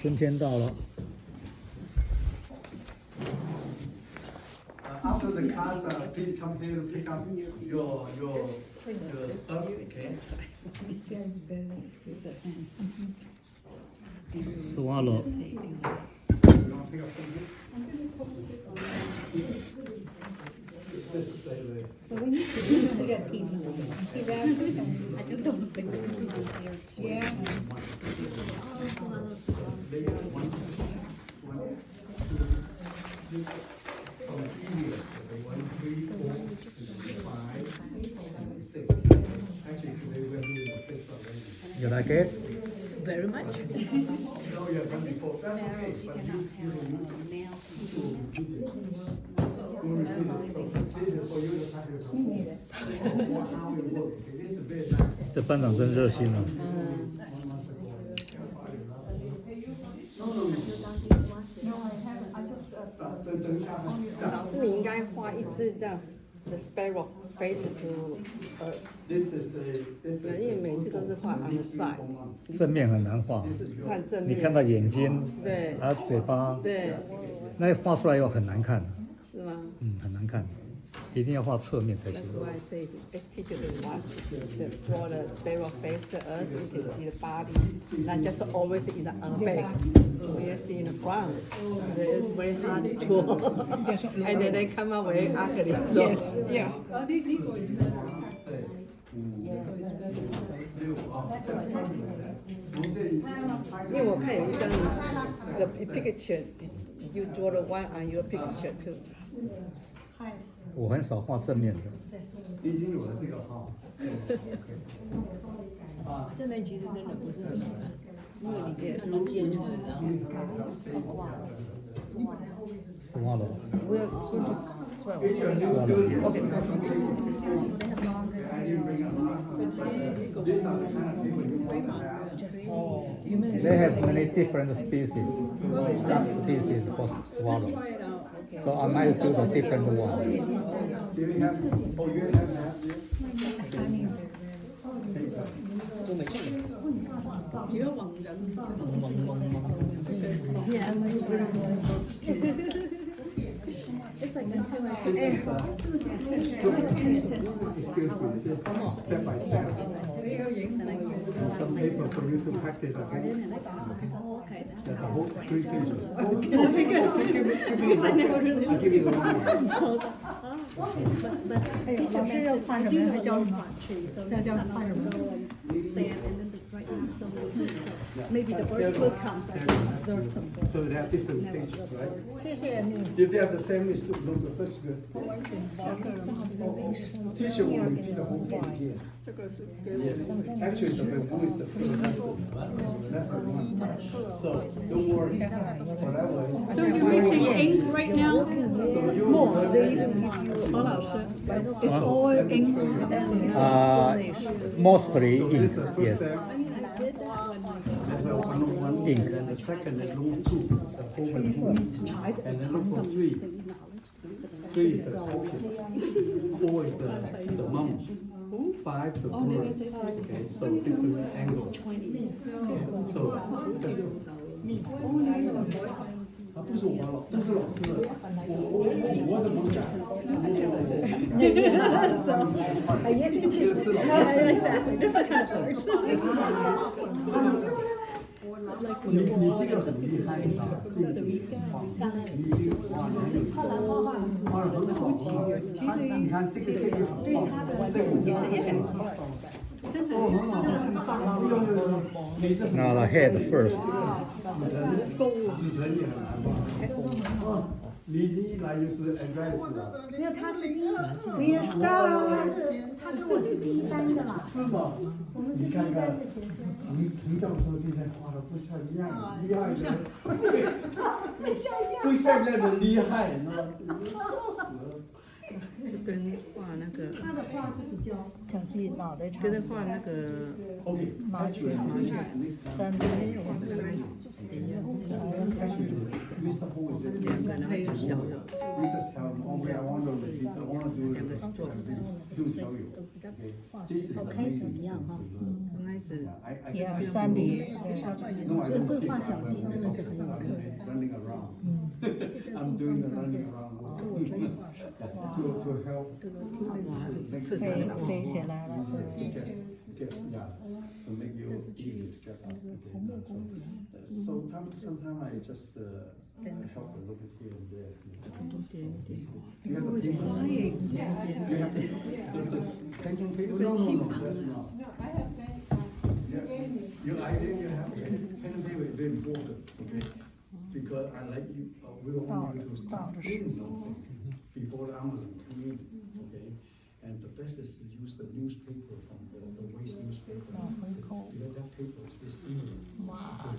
春天到了。 After the class, please come here to pick up your stuff, okay? Swallow. You want to pick up something? This is the- But we need to do the TV. See that? I just don't think it's here. Yeah. From previous, 1, 3, 4, 5, You like it? Very much. Oh, yeah, done before, that's okay, Sparrows, you but cannot tell nail. We'll repeat it. So this is for you to practice how it works. It is very nice. 这班长真热心啊！老师，你应该画一只这样，the sparrow face to us。 This is a, this is 因为每次都是画 on the side，正面很难画，看正面。你看到眼睛，对还有嘴巴，对，那画出来又很难看，是吗？很难看，一定要画侧面才行。 That's why I say best teacher to watch the draw the sparrow face to us. You can see the body, not just always in the back. We see in the front. It's very hard to draw, and then they come out very ugly. So, Yes, yeah. Nico is better. 因为我看有一张the picture, you draw the one on your picture too. 我很少画正面的，已经有了这个号。这边其实真的不是很难看，因为你可以看到箭头，然后swallow。 We are going to swell. It's your new building. Okay, I didn't bring a These are the kind of people you want to have. They have many different species, subspecies for swallow. So I might do the different one. Do you have, oh, you have that? 我没见过。如果黃人， Yeah, I'm very close to. It's like until I. Excuse me, just step by step. Some paper for you to practice, okay? That's the whole 3 pages. I'll give you the one. 老师要画什么？还教什么？要教画什么？ Maybe the birds will come, so I can observe something. So they have different pages, right? 谢谢你。 If they have the same, it's no, that's good. Teacher will repeat the whole thing again. Yes, actually, the review is the first lesson. That's the one. So, don't worry, whatever. So you're mixing ink right now? So you More, learn they that. even give you 何老师 it's all ink and it's explanation. Mostly So ink, this is the first yes. step. There's a 101, Ink. and then the second is look 2, the home and home. And then look for 3. 3 is the pocket. 4 is the mount. 5 the bird. Okay, so different angle. So 不是我老，都是老师的。我怎么讲？是老师。你这个很厉害的，这个你画得很好啊。你看这个很棒，这个也很棒。哦，很好。你是 Now the head first. 纸藤也很难吧？你一来就是 advice 了。没有，他是第一他跟我是第一班的啦。是吗？我们是第一班的学生。涂教授今天画的不像样，厉害的，不像样的厉害，你知道吗？笑死了。就跟画那个，他的画是比较想自己脑袋长。跟他画那个 OK，麻雀，三杯，Mr. Ho is it? 两个，然后一个小的。 You just tell him, okay, I want to repeat, I want to do it. 就交友。This is 开始一样哈。刚开始一二三比，这绘画小鸡真的是很有课。 running around. I'm doing the running around. To help. 飞起来了。 Yeah, to make you easy to get up. So sometimes I just help a little bit here and there. You have a painting? You have the painting paper? No, that's not. Your idea you have pen and paper is very important, okay? Because I like you, we want you to start doing something before the Amazon come in, okay? And the best is to use the newspaper from the waste newspaper. You know that papers receiving. Wow.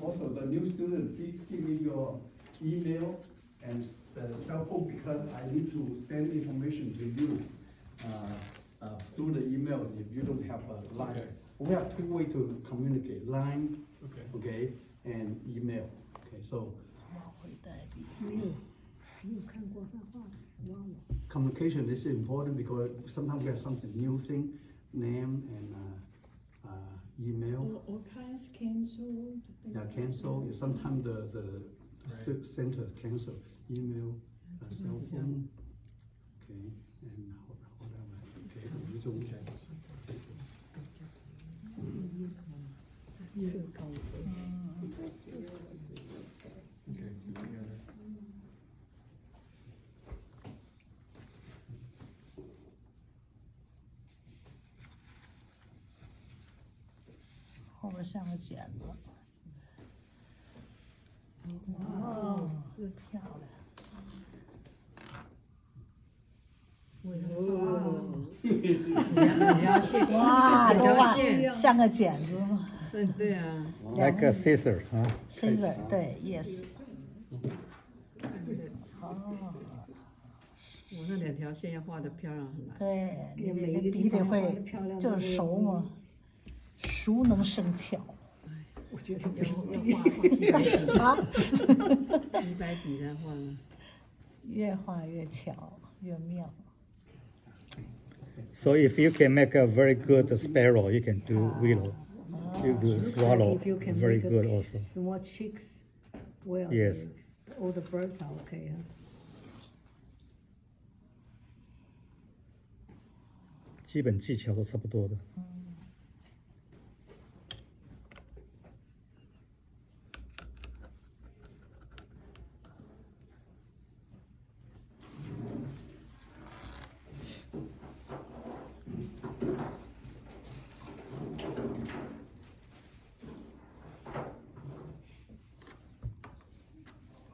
Also, the new student, please give me your email and cell phone because I need to send information to you through the email if you don't have a line. Okay. We have two ways to communicate, line, Okay. okay, and email. Okay, so 没有看过他画的，死忘了。 communication is important because sometimes we have something new thing, name and email. Or class canceled. Yeah, cancel. Sometimes the center cancel. Email, cell phone. Okay, and whatever. Okay, you don't. Okay, put together. 后边像个剪子。哦，漂亮。两条线，哇，两条线，像个剪子吗对啊， Like a scissor, huh? ？Scissor，对，yes。哦，我那两条线要画的漂亮很难。对，你每你一个地方笔得会画得漂亮，就是熟嘛，熟能生巧。我觉得要画几百笔啊，几百笔才画呢。越画越巧，越妙。 So if you can make a very good sparrow, you can do willow. You do Looks like swallow if you can very make a good also. Small chicks, well, Yes. all the birds are okay. Huh? 基本技巧都差不多的。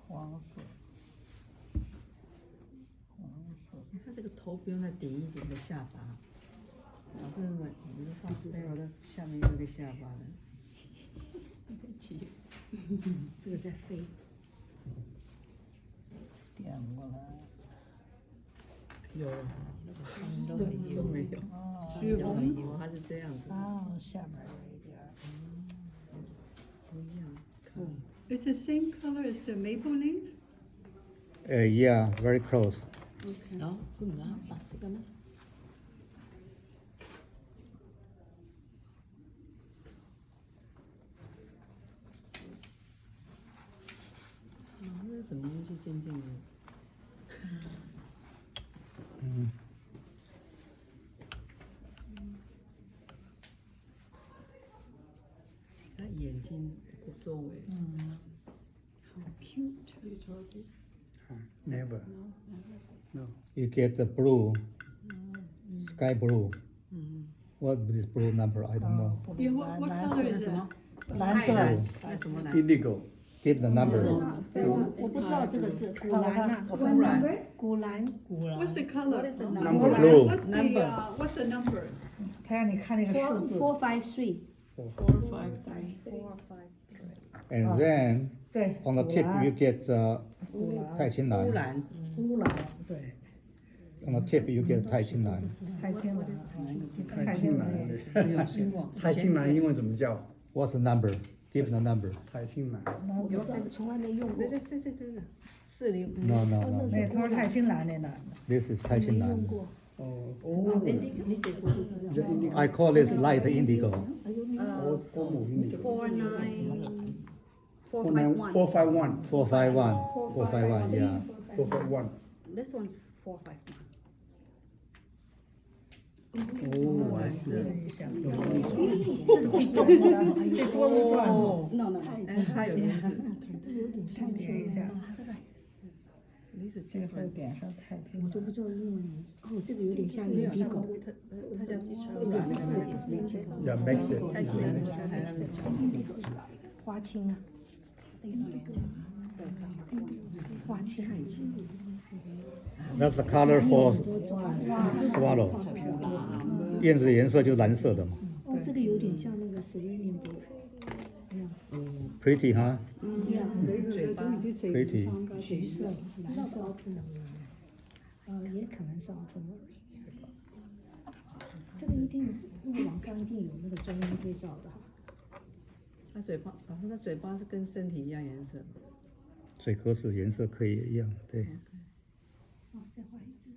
黄色，黄色。它这个头不用再顶一点的下巴，老是我们画 sparrow 的下面有一个下巴的。这个在飞。点过来。有，都没有，哦，都没有，它是这样子，哦，下面有一点儿。不一样。看 It's the same color as the maple leaf? Yeah, very close. 然后不能把这个呢？那是什么东西渐渐的？嗯。它眼睛周围。How cute. Never. No. You get the blue, sky blue. What is blue number? I don't know. Yeah, what color is 什 it? 么？蓝色。那什么蓝？ Indigo. Give the number. 我不知道这个字，古兰呐，古兰，古兰。What's the color? Number. Blue. What's the number? 他让你看那个数字。 453. And then 对。 on the tip you get 太清乌蓝。兰，乌兰，对， On the tip you get 太清蓝。太清蓝，太清蓝。有听过？太清蓝英文怎么叫？ What's the number? Give the number. 太清蓝。有，但是从来没用过。这40。 No, no, no. 那他说太清蓝那男的。 This is 太清蓝。哦。你给过的资料。 I call this light indigo. 欧姆 Indigo. 451. 451. 451. 451. Yeah. 451. This one's 451. Oh, I see. 这桌子转的。 No, no, no. 哎，它有轮子，点一下，离子这个会点上太清蓝。我都不知道英文名字。哦，这个有点像没有，野地狗。它叫乌兰那个 Yeah, makes it. 太清蓝，还让人花青啊。花青。That's the color for swallow. 燕子的颜色就是蓝色的嘛。哦，这个有点像那个 Serenium Blue。 Pretty 哈、嘴巴Pretty 橘色、蓝色，也可能是 ultramarine。这个一定，那个网上一定有那个中英对照的哈。它嘴巴，然后它嘴巴是跟身体一样颜色。嘴壳子颜色可以一样，对。哦，再画一只。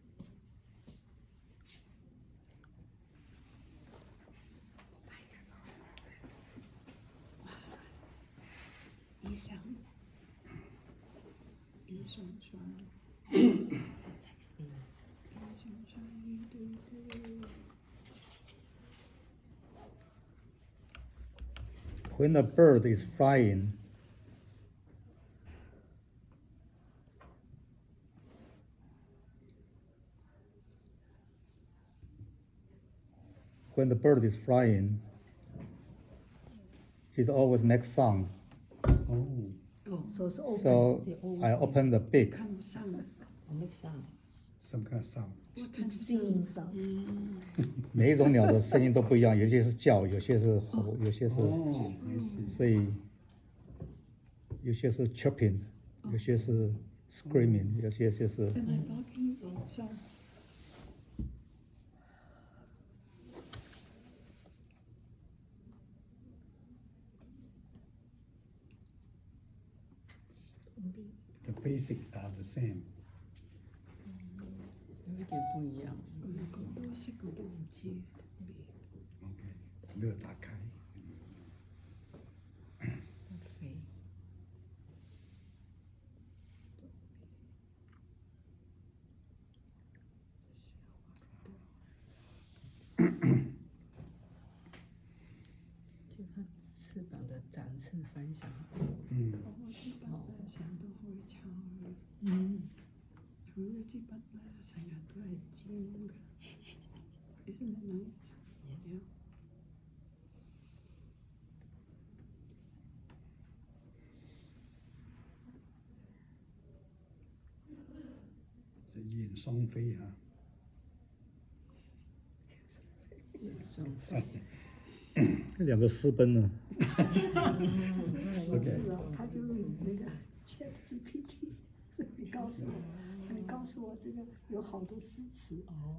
一双双，一对对。When the bird is flying, it always makes sound. Oh, So it's open. So they always I open the beak. 看不上了， make sound. some kind of sound. singing sound. 每一种鸟的声音都不一样，有些是叫，有些是吼，有些是， Oh, I see. 所以有些是 chirping，有些是 screaming，有些就是。 Am I barking? Oh, sorry. The basic are the same. 有一点不一样。咁多色我都唔知。 OK， 乐打开。飞。就它翅膀的展翅方向。嗯。我支筆咧成日都開抄嘅，佢支筆咧成日都係尖嘅。Isn't it nice? Yeah. 这燕双飞啊。双飞。两个私奔了。OK。他就那个 ChatGPT， 你告诉我这个有好多诗词哦，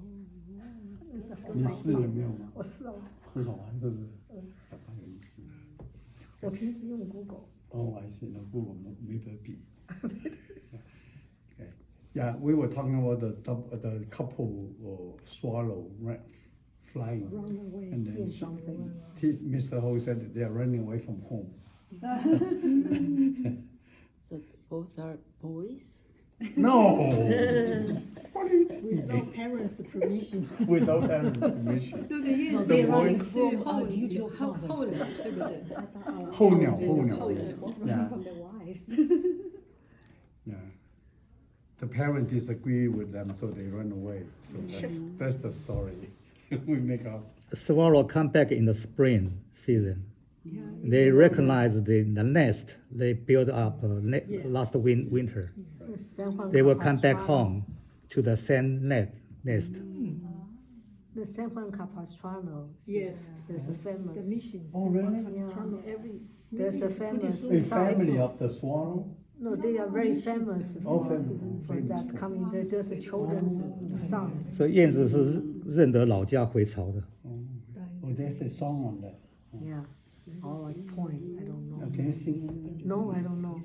那是很你好试了没有吗？我试了，很好玩，是不是？蛮有意思。我平时用 Google。Oh, I see. No, Google没得比。Okay. Yeah, we were talking about the couple swallow flying, Run away. and then something. Mr. Ho said they are running away from home. So both are boys. No. What do you think? Without parents' permission. Without parents' permission. 对不对？No, they the running boys- from out to 候鸟，对不对？候鸟。Yeah. From the wives. Yeah. The parents disagree with them, so they run away. So that's the story. We make up. Swallow come back in the spring season. They recognize the nest they built up last winter. They will come back home to the same nest. The San Juan Capistrano. Yes. There's a famous. The mission. Oh, really? There's a famous. A family of the swallow? No, they are very famous Oh, for, famous. for that coming. There's a children's song. 所以燕子是认得老家回巢的。 Oh, there's a song on that. Yeah. Or like point. I don't know. Can you sing? No, I don't know.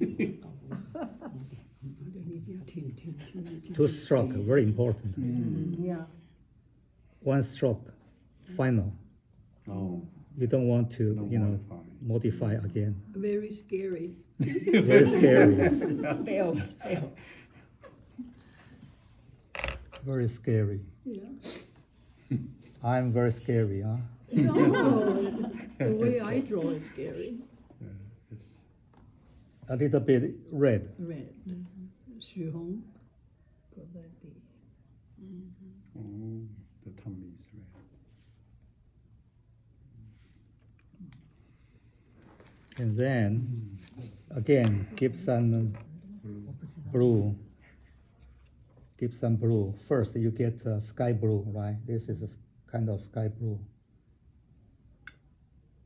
2 stroke very important. Yeah. 1 stroke final. Oh. You don't want to No modify again. Very scary. Very scary. Fail. Very scary. Yeah. I'm very scary, huh? No, the way I draw is scary. It's A little bit red. Red. 血红。 oh, the tummy is red. And then again give some blue give some blue. First, you get sky blue, right? This is a kind of sky blue.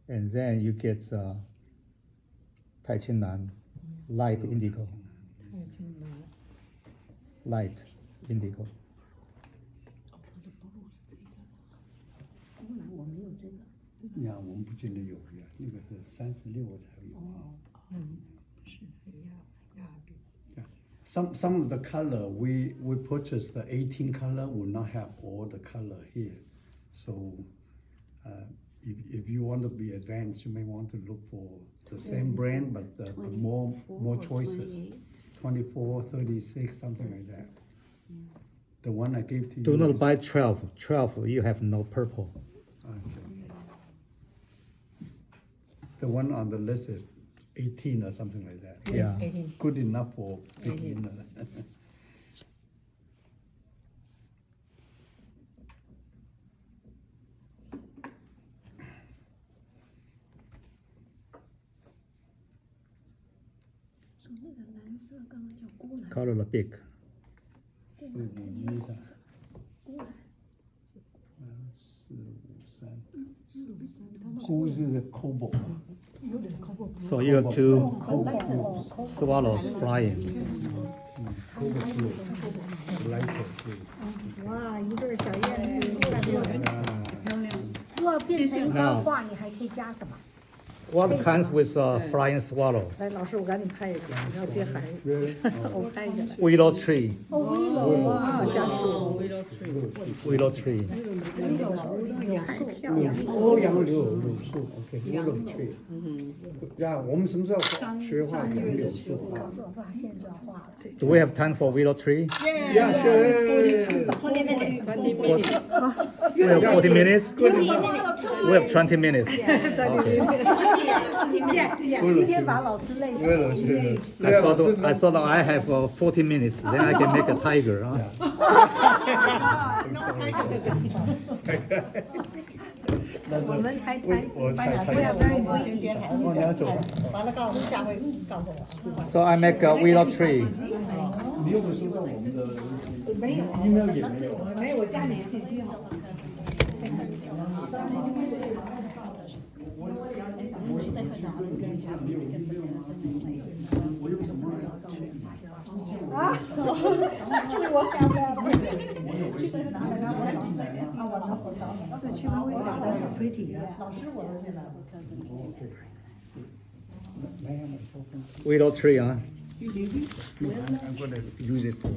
And then you get Tai Chi Nan, light indigo. Light indigo. 欧蓝我没有这个。呀，我们不见得有呀，那个是36才有。Yeah. Some of the color we purchased the 18 color will not have all the color here, so if you want to be advanced, you may want to look for the same brand but more choices. 24, 36, something like that. The one I gave to you. Do not buy 12. 12, you have no purple. Okay. The one on the list is 18 or something like that. Yeah. 18. Good enough for beginner. 说那个蓝色刚刚叫孤蓝， Color the big. 451的。孤蓝。 453。孤是 cobalt。 So you have two swallows flying. Cobalt blue. Lighter blue. 哇，一对小燕子，漂亮。如果变成一张画，你还可以加什么？ What kinds with flying swallow? 来，老师，我赶紧拍一个，你要接孩子，我拍一个。 Willow tree. 哇，加速 Willow tree. 太漂亮了。欧阳柳树 ，OK， willow tree。呀，我们什么时候学画柳树啊？告诉我发现这画了。 Do we have time for willow tree? Yeah, sure. 20 minutes。 We have 40 minutes? We have 20 minutes. Okay. 今天把老师累死了。 I thought I have 40 minutes. Then I can make a tiger. Huh? 我们还才我才不要跟我先接哦，你要走了。完了，告诉下回告诉我。 So I make a willow tree. 你有没有收到我们的email 也没有？没有，我加你信息好了。我用什么？啊，这个我想的。是去问老师是 pretty 的。老师，我都现在。 Willow tree, huh? I'm going to use it for